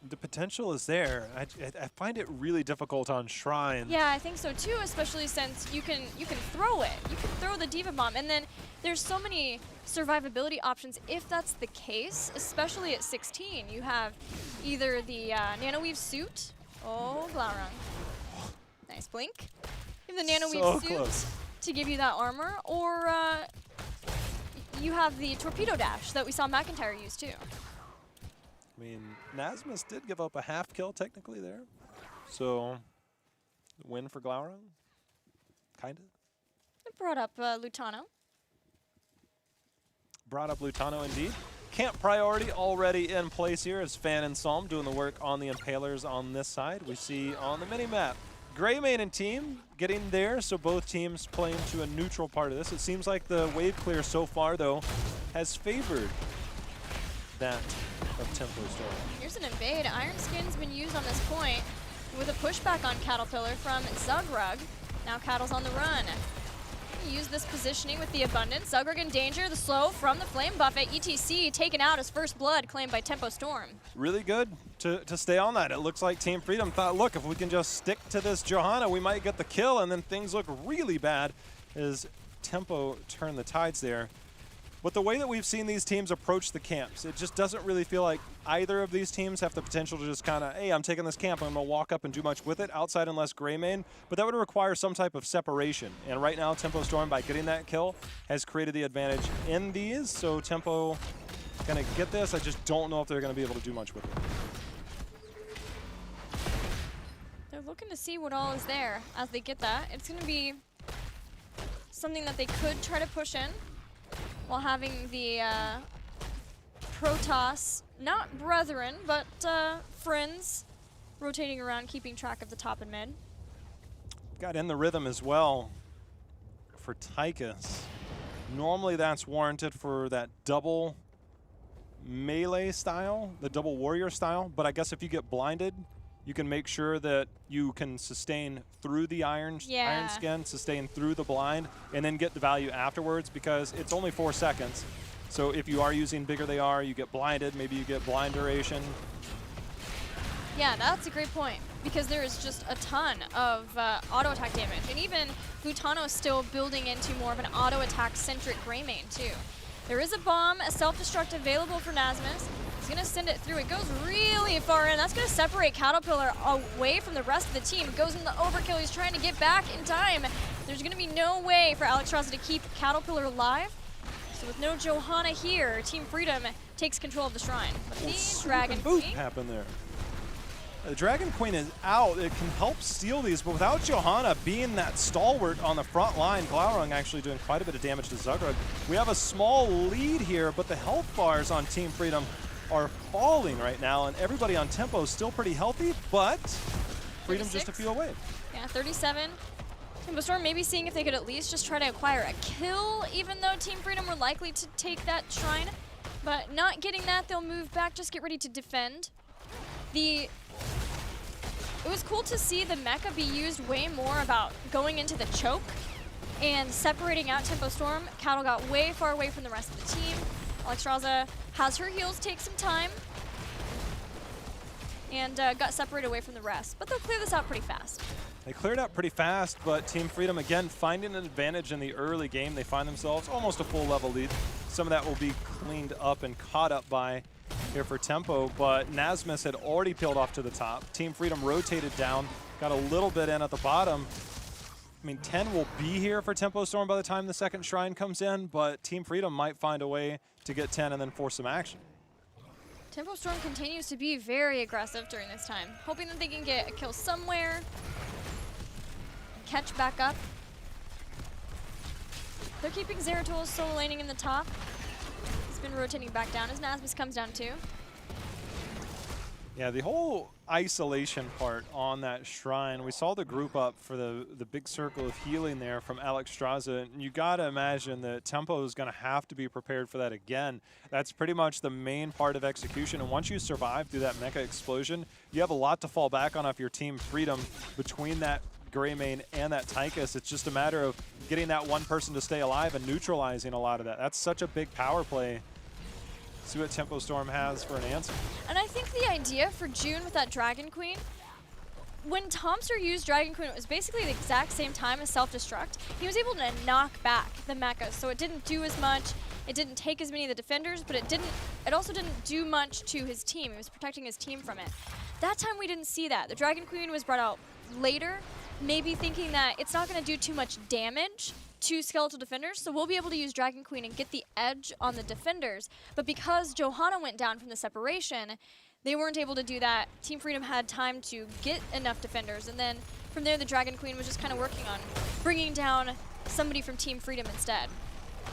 The potential is there. I find it really difficult on Shrine.
Yeah, I think so too, especially since you can throw it. You can throw the Diva Bomb, and then there's so many survivability options if that's the case, especially at 16. You have either the Nano Weave suit. Oh, Glaurung. Nice blink. You have the Nano Weave suit
close
to give you that armor, or you have the Torpedo Dash that we saw McIntyre use too.
I mean, Nasmus did give up a half kill technically there. So, win for Glaurung? Kind of.
It brought up Lutano.
Brought up Lutano indeed. Camp priority already in place here as Fan and Psalm doing the work on the Impalers on this side. We see on the mini-map, Greymane and team getting there, so both teams playing to a neutral part of this. It seems like the wave clear so far, though, has favored that of Tempo Storm.
Here's an invade. Iron Skin's been used on this point with a pushback on Caterpillar from Zugrug. Now Cattle's on the run. Use this positioning with the abundance. Zugrug in danger. The slow from the Flame Buffet. ETC taken out as first blood claimed by Tempo Storm.
Really good to stay on that. It looks like Team Freedom thought, look, if we can just stick to this Johanna, we might get the kill, and then things look really bad as Tempo turned the tides there. But the way that we've seen these teams approach the camps, it just doesn't really feel like either of these teams have the potential to just kind of, hey, I'm taking this camp, I'm going to walk up and do much with it, outside unless Greymane. But that would require some type of separation. And right now, Tempo Storm, by getting that kill, has created the advantage in these. So Tempo going to get this. I just don't know if they're going to be able to do much with it.
They're looking to see what all is there as they get that. It's going to be something that they could try to push in, while having the Protoss, not brethren, but friends, rotating around, keeping track of the top and mid.
Got in the rhythm as well for Tychus. Normally that's warranted for that double melee style, the double warrior style, but I guess if you get blinded, you can make sure that you can sustain through the iron skin, sustain through the blind, and then get the value afterwards, because it's only 4 seconds. So if you are using bigger they are, you get blinded, maybe you get blind duration.
Yeah, that's a great point, because there is just a ton of auto attack damage, and even Lutano is still building into more of an auto attack centric Greymane too. There is a bomb, a self-destruct available for Nasmus. He's gonna send it through. It goes really far in. That's gonna separate Caterpillar away from the rest of the team. Goes in the overkill. He's trying to get back in time. There's gonna be no way for Alexstrasza to keep Caterpillar alive. So with no Johanna here, Team Freedom takes control of the shrine. But the Dragon Queen
happened there. The Dragon Queen is out. It can help steal these, but without Johanna being that stalwart on the front line, Glaurung actually doing quite a bit of damage to Zugrug. We have a small lead here, but the health bars on Team Freedom are falling right now, and everybody on Tempo is still pretty healthy, but Freedom
36.
Just a few away.
Yeah, 37. Tempo Storm maybe seeing if they could at least just try to acquire a kill, even though Team Freedom were likely to take that shrine. But not getting that, they'll move back, just get ready to defend. It was cool to see the mecha be used way more about going into the choke and separating out Tempo Storm. Cattle got way far away from the rest of the team. Alexstrasza has her heals take some time and got separated away from the rest. But they'll clear this out pretty fast.
They cleared out pretty fast, but Team Freedom, again, finding an advantage in the early game. They find themselves almost a full level lead. Some of that will be cleaned up and caught up by here for Tempo, but Nasmus had already peeled off to the top. Team Freedom rotated down, got a little bit in at the bottom. I mean, 10 will be here for Tempo Storm by the time the second shrine comes in, but Team Freedom might find a way to get 10 and then force some action.
Tempo Storm continues to be very aggressive during this time, hoping that they can get a kill somewhere, catch back up. They're keeping Zeratul solo laning in the top. He's been rotating back down as Nasmus comes down too.
Yeah, the whole isolation part on that shrine, we saw the group up for the big circle of healing there from Alex Straza, and you got to imagine that Tempo is going to have to be prepared for that again. That's pretty much the main part of execution, and once you survive through that mecha explosion, you have a lot to fall back on off your Team Freedom between that Greymane and that Tychus. It's just a matter of getting that one person to stay alive and neutralizing a lot of that. That's such a big power play. See what Tempo Storm has for an answer.
And I think the idea for June with that Dragon Queen, when Tomster used Dragon Queen, it was basically the exact same time as Self-Destruct. He was able to knock back the mecha, so it didn't do as much, it didn't take as many of the defenders, but it also didn't do much to his team. He was protecting his team from it. That time we didn't see that. The Dragon Queen was brought out later, maybe thinking that it's not going to do too much damage to skeletal defenders, so we'll be able to use Dragon Queen and get the edge on the defenders. But because Johanna went down from the separation, they weren't able to do that. Team Freedom had time to get enough defenders, and then from there the Dragon Queen was just kind of working on bringing down somebody from Team Freedom instead.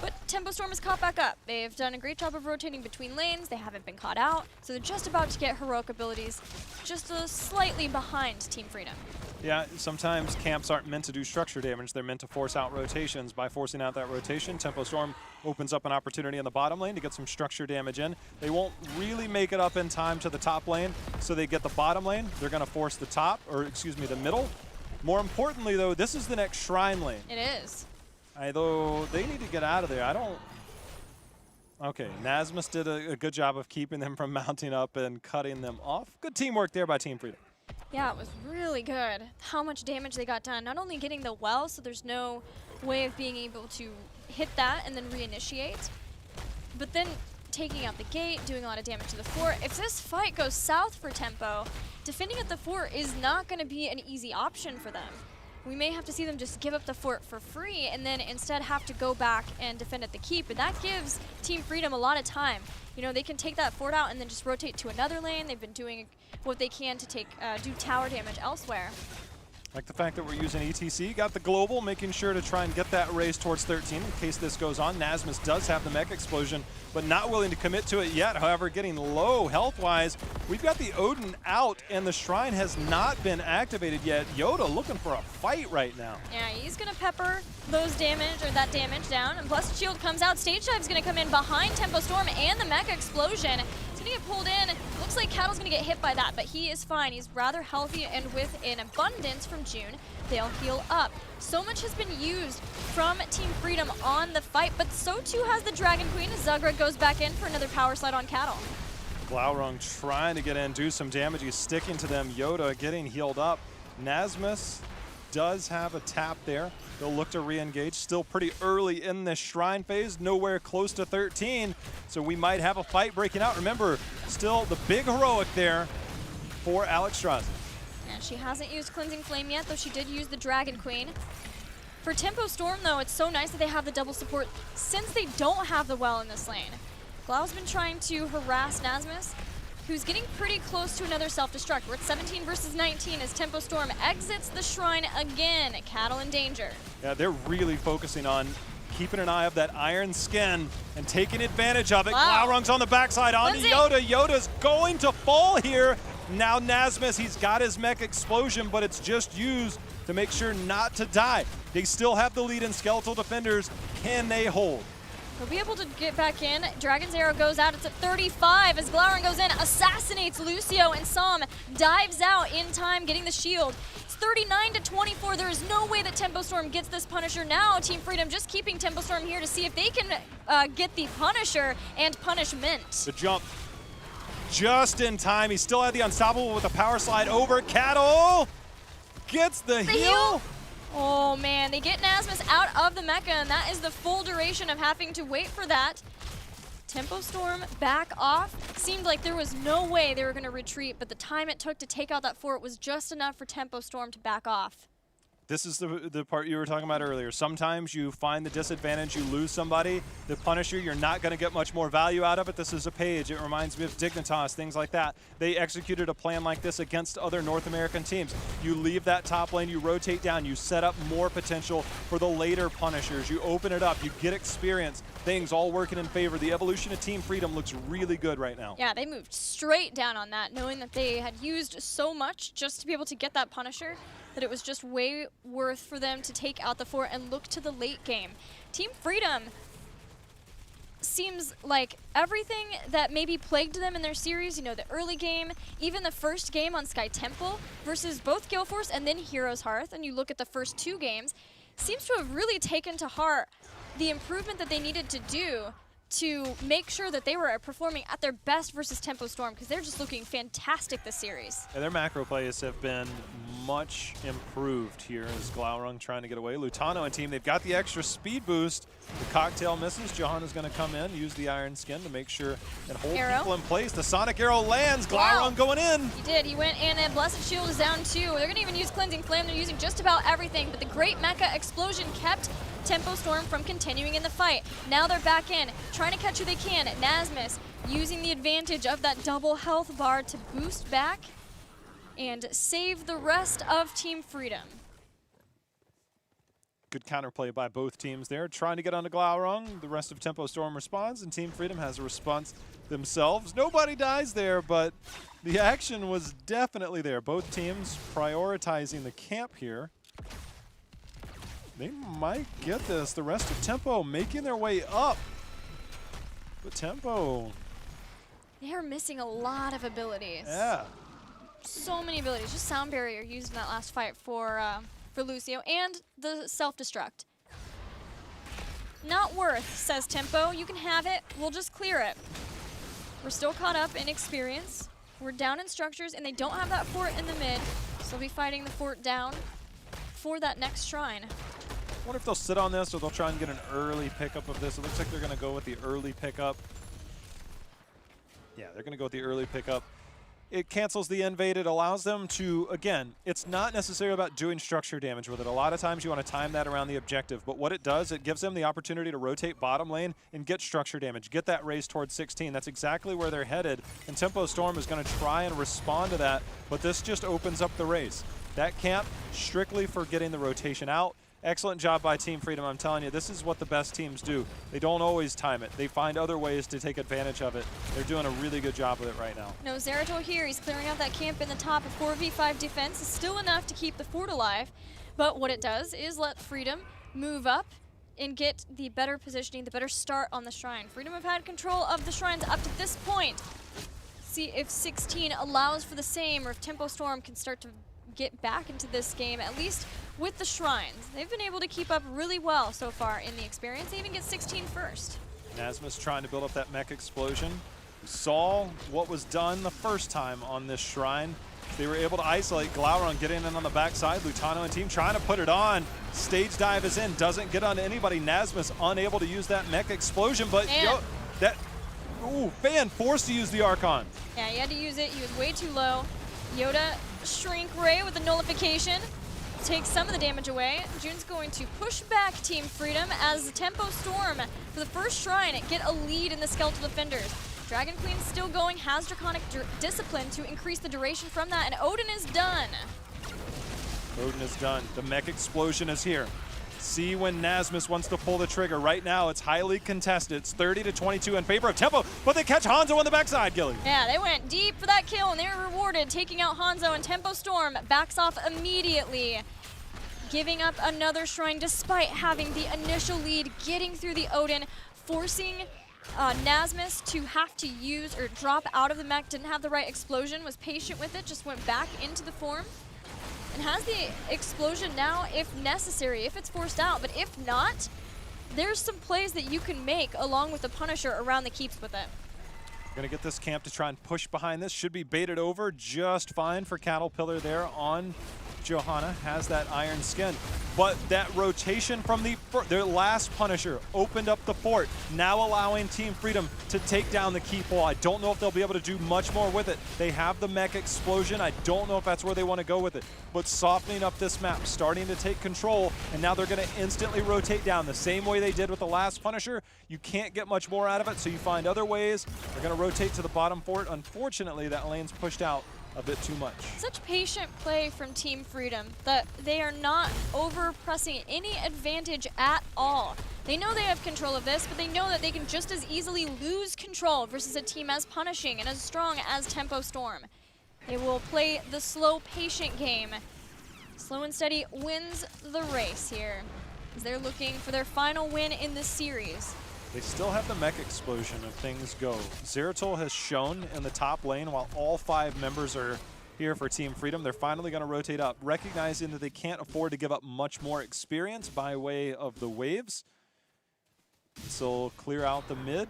But Tempo Storm is caught back up. They've done a great job of rotating between lanes. They haven't been caught out, so they're just about to get heroic abilities, just slightly behind Team Freedom.
Yeah, sometimes camps aren't meant to do structure damage. They're meant to force out rotations. By forcing out that rotation, Tempo Storm opens up an opportunity in the bottom lane to get some structure damage in. They won't really make it up in time to the top lane, so they get the bottom lane. They're going to force the top, or excuse me, the middle. More importantly, though, this is the next shrine lane.
It is.
Though they need to get out of there. I don't... Okay, Nasmus did a good job of keeping them from mounting up and cutting them off. Good teamwork there by Team Freedom.
Yeah, it was really good. How much damage they got done. Not only getting the well, so there's no way of being able to hit that and then reinitiate, but then taking out the gate, doing a lot of damage to the fort. If this fight goes south for Tempo, defending at the fort is not going to be an easy option for them. We may have to see them just give up the fort for free and then instead have to go back and defend at the keep, and that gives Team Freedom a lot of time. You know, they can take that fort out and then just rotate to another lane. They've been doing what they can to do tower damage elsewhere.
Like the fact that we're using ETC, got the global, making sure to try and get that raise towards 13 in case this goes on. Nasmus does have the mech explosion, but not willing to commit to it yet. However, getting low health-wise. We've got the Odin out, and the shrine has not been activated yet. Yoda looking for a fight right now.
Yeah, he's going to pepper those damage, or that damage down, and plus shield comes out. Stage Dive's going to come in behind Tempo Storm and the mech explosion. He's going to get pulled in. Looks like Cattle's going to get hit by that, but he is fine. He's rather healthy, and with an abundance from June, they'll heal up. So much has been used from Team Freedom on the fight, but so too has the Dragon Queen as Zugra goes back in for another power slide on Cattle.
Glaurung trying to get in, do some damage. He's sticking to them. Yoda getting healed up. Nasmus does have a tap there. They'll look to re-engage. Still pretty early in this shrine phase, nowhere close to 13. So we might have a fight breaking out. Remember, still the big heroic there for Alex Straza.
Yeah, she hasn't used Cleansing Flame yet, though she did use the Dragon Queen. For Tempo Storm, though, it's so nice that they have the double support since they don't have the well in this lane. Glau's been trying to harass Nasmus, who's getting pretty close to another self-destruct. We're at 17 versus 19 as Tempo Storm exits the shrine again. Cattle in danger.
Yeah, they're really focusing on keeping an eye of that iron skin and taking advantage of it.
Wow.
Glaurung's on the backside onto Yoda. Yoda's going to fall here. Now Nasmus, he's got his mech explosion, but it's just used to make sure not to die. They still have the lead in skeletal defenders. Can they hold?
They'll be able to get back in. Dragon's Arrow goes out. It's at 35 as Glaurung goes in, assassinates Lucio, and Psalm dives out in time, getting the shield. It's 39 to 24. There is no way that Tempo Storm gets this Punisher now. Team Freedom just keeping Tempo Storm here to see if they can get the Punisher and punishment.
The jump just in time. He still had the unstoppable with a power slide over. Cattle gets the heal.
Oh man, they get Nasmus out of the mecha, and that is the full duration of having to wait for that. Tempo Storm back off. Seemed like there was no way they were going to retreat, but the time it took to take out that fort was just enough for Tempo Storm to back off.
This is the part you were talking about earlier. Sometimes you find the disadvantage, you lose somebody. The Punisher, you're not going to get much more value out of it. This is a Page. It reminds me of Dignitas, things like that. They executed a plan like this against other North American teams. You leave that top lane, you rotate down, you set up more potential for the later Punishers. You open it up, you get experience, things all working in favor. The evolution of Team Freedom looks really good right now.
Yeah, they moved straight down on that, knowing that they had used so much just to be able to get that Punisher, that it was just way worth for them to take out the fort and look to the late game. Team Freedom seems like everything that maybe plagued them in their series, you know, the early game, even the first game on Sky Temple versus both Gale Force and then Heroes Hearth, and you look at the first 2 games, seems to have really taken to heart the improvement that they needed to do to make sure that they were performing at their best versus Tempo Storm, because they're just looking fantastic this series.
Yeah, their macro plays have been much improved here as Glaurung trying to get away. Lutano and team, they've got the extra speed boost. The cocktail misses. Johan is going to come in, use the Iron Skin to make sure and hold people in place. The Sonic Arrow lands. Glaurung going in.
He did. He went in, and Blessed Shield is down too. They're going to even use Cleansing Flame. They're using just about everything, but the Great Mecha Explosion kept Tempo Storm from continuing in the fight. Now they're back in, trying to catch who they can. Nasmus using the advantage of that double health bar to boost back and save the rest of Team Freedom.
Good counterplay by both teams there, trying to get onto Glaurung. The rest of Tempo Storm responds, and Team Freedom has a response themselves. Nobody dies there, but the action was definitely there. Both teams prioritizing the camp here. They might get this. The rest of Tempo making their way up. But Tempo,
they are missing a lot of abilities.
yeah.
So many abilities. Just Sound Barrier used in that last fight for Lucio, and the self-destruct. Not worth, says Tempo. You can have it. We'll just clear it. We're still caught up in experience. We're down in structures, and they don't have that fort in the mid, so they'll be fighting the fort down for that next shrine.
I wonder if they'll sit on this or they'll try and get an early pickup of this. It looks like they're going to go with the early pickup. Yeah, they're going to go with the early pickup. It cancels the invade. It allows them to, again, it's not necessarily about doing structure damage with it. A lot of times you want to time that around the objective, but what it does, it gives them the opportunity to rotate bottom lane and get structure damage, get that race towards 16. That's exactly where they're headed, and Tempo Storm is going to try and respond to that, but this just opens up the race. That camp, strictly for getting the rotation out. Excellent job by Team Freedom. I'm telling you, this is what the best teams do. They don't always time it. They find other ways to take advantage of it. They're doing a really good job with it right now.
No Zeratul here. He's clearing out that camp in the top. A 4v5 defense is still enough to keep the fort alive, but what it does is let Freedom move up and get the better positioning, the better start on the shrine. Freedom have had control of the shrines up to this point. See if 16 allows for the same, or if Tempo Storm can start to get back into this game, at least with the shrines. They've been able to keep up really well so far in the experience. They even get 16 first.
Nasmus trying to build up that mech explosion. We saw what was done the first time on this shrine. They were able to isolate Glaurung, getting in on the backside. Lutano and team trying to put it on. Stage dive is in, doesn't get onto anybody. Nasmus unable to use that mech explosion, but Fan forced to use the Archon.
Yeah, he had to use it. He was way too low. Yoda Shrink Ray with the nullification takes some of the damage away. June's going to push back Team Freedom as the Tempo Storm for the first shrine get a lead in the Skeletal Defenders. Dragon Queen's still going, has Draconic Discipline to increase the duration from that, and Odin is done.
Odin is done. The mech explosion is here. See when Nasmus wants to pull the trigger. Right now, it's highly contested. It's 30-22 in favor of Tempo, but they catch Hanzo on the backside, Gilly.
Yeah, they went deep for that kill, and they were rewarded, taking out Hanzo, and Tempo Storm backs off immediately, giving up another shrine despite having the initial lead, getting through the Odin, forcing Nasmus to have to use or drop out of the mech. Didn't have the right explosion, was patient with it, just went back into the form. And has the explosion now if necessary, if it's forced out. But if not, there's some plays that you can make along with the Punisher around the keeps with it.
Gonna get this camp to try and push behind this. Should be baited over just fine for Caterpillar there on Johanna has that iron skin. But that rotation from their last Punisher opened up the fort, now allowing Team Freedom to take down the keep wall. I don't know if they'll be able to do much more with it. They have the mech explosion. I don't know if that's where they want to go with it. But softening up this map, starting to take control, and now they're going to instantly rotate down the same way they did with the last Punisher. You can't get much more out of it, so you find other ways. They're going to rotate to the bottom fort. Unfortunately, that lane's pushed out a bit too much.
Such patient play from Team Freedom that they are not over-pressing any advantage at all. They know they have control of this, but they know that they can just as easily lose control versus a team as punishing and as strong as Tempo Storm. They will play the slow, patient game. Slow and steady wins the race here, as they're looking for their final win in this series.
They still have the mech explosion if things go. Zeratol has shown in the top lane while all 5 members are here for Team Freedom. They're finally going to rotate up, recognizing that they can't afford to give up much more experience by way of the waves. So clear out the mid,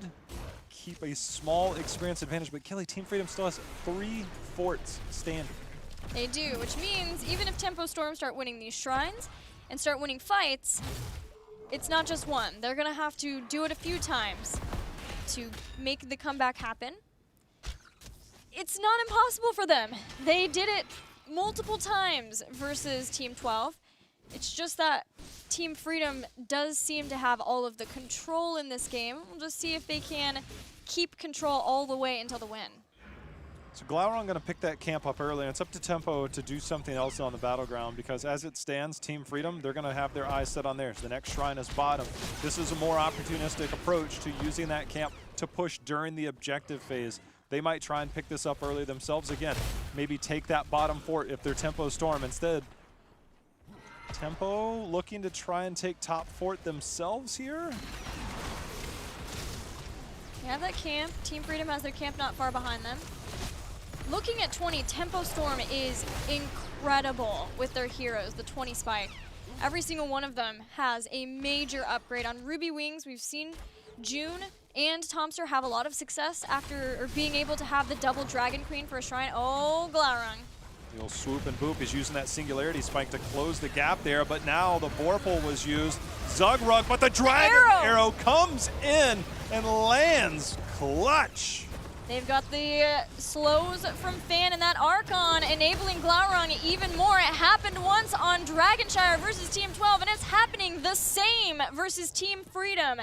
keep a small experience advantage, but Kelly, Team Freedom still has 3 forts standing.
They do, which means even if Tempo Storm start winning these shrines and start winning fights, it's not just one. They're going to have to do it a few times to make the comeback happen. It's not impossible for them. They did it multiple times versus Team 12. It's just that Team Freedom does seem to have all of the control in this game. We'll just see if they can keep control all the way until the win.
So Glaurung going to pick that camp up early, and it's up to Tempo to do something else on the battleground, because as it stands, Team Freedom, they're going to have their eyes set on theirs. The next shrine is bottom. This is a more opportunistic approach to using that camp to push during the objective phase. They might try and pick this up early themselves again. Maybe take that bottom fort if they're Tempo Storm. Instead, Tempo looking to try and take top fort themselves here.
They have that camp. Team Freedom has their camp not far behind them. Looking at 20, Tempo Storm is incredible with their heroes, the 20 Spike. Every single one of them has a major upgrade. On Ruby Wings, we've seen June and Tomster have a lot of success after being able to have the double Dragon Queen for a shrine. Oh, Glaurung.
He'll swoop and boop. He's using that Singularity Spike to close the gap there, but now the Vorpal was used. Zugrug, but the Dragon Arrow comes in and lands clutch.
They've got the slows from Fan and that Archon, enabling Glaurung even more. It happened once on Dragonshire versus Team 12, and it's happening the same versus Team Freedom.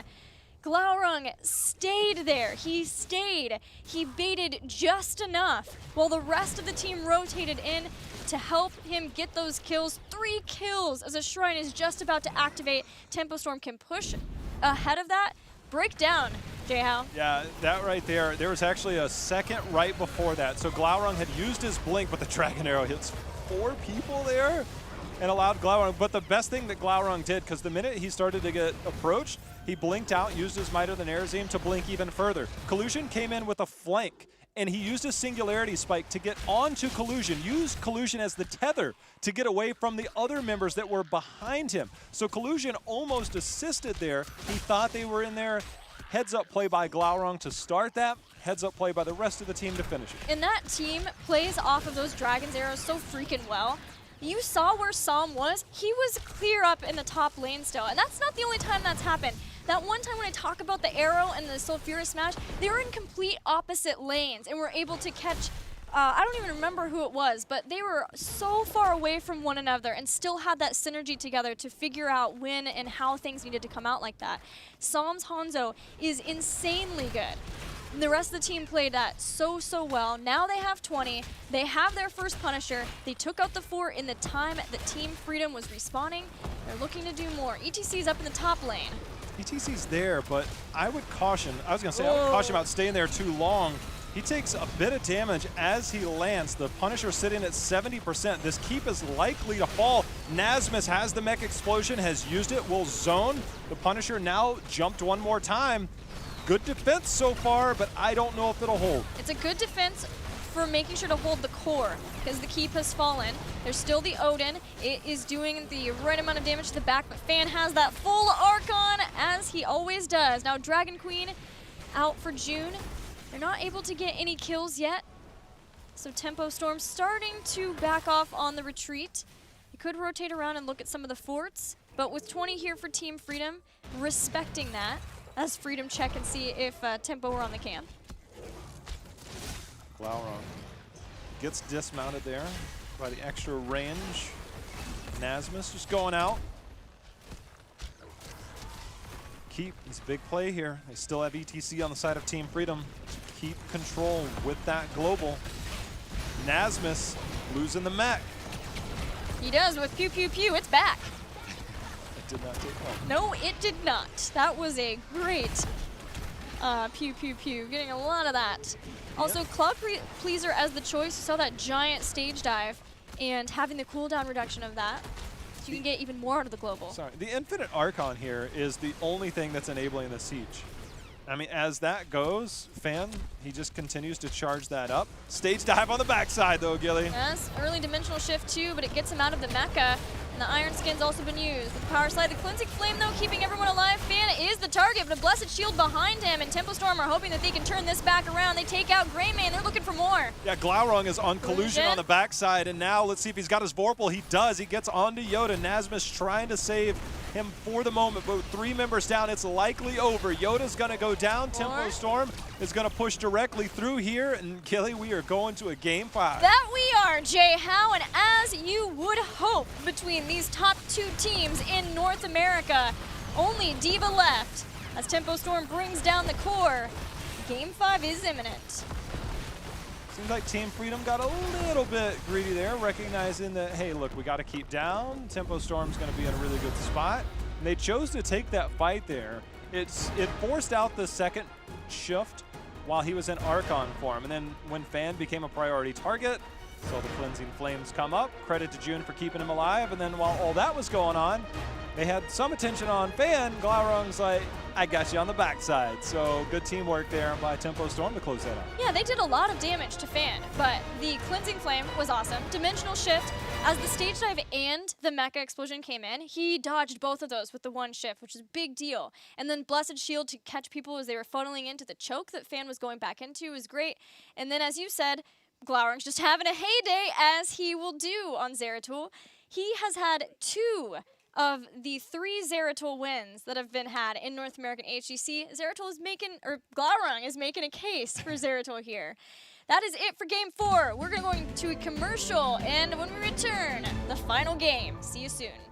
Glaurung stayed there. He stayed. He baited just enough while the rest of the team rotated in to help him get those kills. 3 kills as a shrine is just about to activate. Tempo Storm can push ahead of that. Break down, J-How.
Yeah, that right there. There was actually a second right before that. So Glaurung had used his blink, but the Dragon Arrow hits 4 people there and allowed Glaurung. But the best thing that Glaurung did, because the minute he started to get approached, he blinked out, used his Might of the Nerazim to blink even further. Collusion came in with a flank, and he used a Singularity Spike to get onto Collusion, used Collusion as the tether to get away from the other members that were behind him. So Collusion almost assisted there. He thought they were in there. Heads up play by Glaurung to start that. Heads up play by the rest of the team to finish it.
And that team plays off of those Dragon's arrows so freaking well. You saw where Psalm was. He was clear up in the top lane still. And that's not the only time that's happened. That one time when I talk about the arrow and the Sulfurous Smash, they were in complete opposite lanes and were able to catch, I don't even remember who it was, but they were so far away from one another and still had that synergy together to figure out when and how things needed to come out like that. Psalm's Hanzo is insanely good. And the rest of the team played that so well. Now they have 20. They have their first Punisher. They took out the 4 in the time that Team Freedom was respawning. They're looking to do more. ETC's up in the top lane.
ETC's there, but I would caution, I was going to say, I would caution about staying there too long. He takes a bit of damage as he lands. The Punisher sitting at 70%. This keep is likely to fall. Nasmus has the mech explosion, has used it, will zone. The Punisher now jumped one more time. Good defense so far, but I don't know if it'll hold.
It's a good defense for making sure to hold the core, because the keep has fallen. There's still the Odin. It is doing the right amount of damage to the back, but Fan has that full Archon, as he always does. Now Dragon Queen out for June. They're not able to get any kills yet, so Tempo Storm starting to back off on the retreat. Could rotate around and look at some of the forts, but with 20 here for Team Freedom, respecting that as Freedom check and see if Tempo were on the camp.
Glaurung gets dismounted there by the extra range. Nasmus just going out. Keep is a big play here. They still have ETC on the side of Team Freedom. Keep control with that global. Nasmus losing the mech.
He does with pew pew pew. It's back.
It did not take long.
No, it did not. That was a great pew pew pew. Getting a lot of that. Also, Cloud Pleaser as the choice. You saw that giant stage dive and having the cooldown reduction of that. So you can get even more out of the global.
Sorry, the Infinite Archon here is the only thing that's enabling the siege. I mean, as that goes, Fan, he just continues to charge that up. Stage dive on the backside, though, Gilly.
Yes, early dimensional shift, too, but it gets him out of the mecha. And the Iron Skin's also been used. The power slide, the Cleansing Flame, though, keeping everyone alive. Fan is the target, but a Blessed Shield behind him, and Tempo Storm are hoping that they can turn this back around. They take out Greymane. They're looking for more.
Yeah, Glaurung is on collusion on the backside, and now let's see if he's got his Vorpal. He does. He gets onto Yoda. Nasmus trying to save him for the moment, but with 3 members down, it's likely over. Yoda's going to go down. Tempo Storm is going to push directly through here, and Gilly, we are going to a Game 5.
That we are, Jay Howe, and as you would hope between these top 2 teams in North America, only Diva left. As Tempo Storm brings down the core, Game 5 is imminent.
Seems like Team Freedom got a little bit greedy there, recognizing that, hey, look, we got to keep down. Tempo Storm's going to be in a really good spot. And they chose to take that fight there. It forced out the second shift while he was in Archon form. And then when Fan became a priority target, saw the Cleansing Flames come up. Credit to June for keeping him alive. And then while all that was going on, they had some attention on Fan. Glaurung's like, I got you on the backside. So good teamwork there by Tempo Storm to close that out.
Yeah, they did a lot of damage to Fan, but the Cleansing Flame was awesome. Dimensional Shift, as the stage dive and the mecha explosion came in, he dodged both of those with the one shift, which is a big deal. And then Blessed Shield to catch people as they were funneling into the choke that Fan was going back into was great. And then, as you said, Glaurung's just having a heyday, as he will do on Zeratul. He has had 2 of the 3 Zeratul wins that have been had in North American HGC. Glaurung is making a case for Zeratul here. That is it for Game 4. We're going to a commercial, and when we return, the final game. See you soon.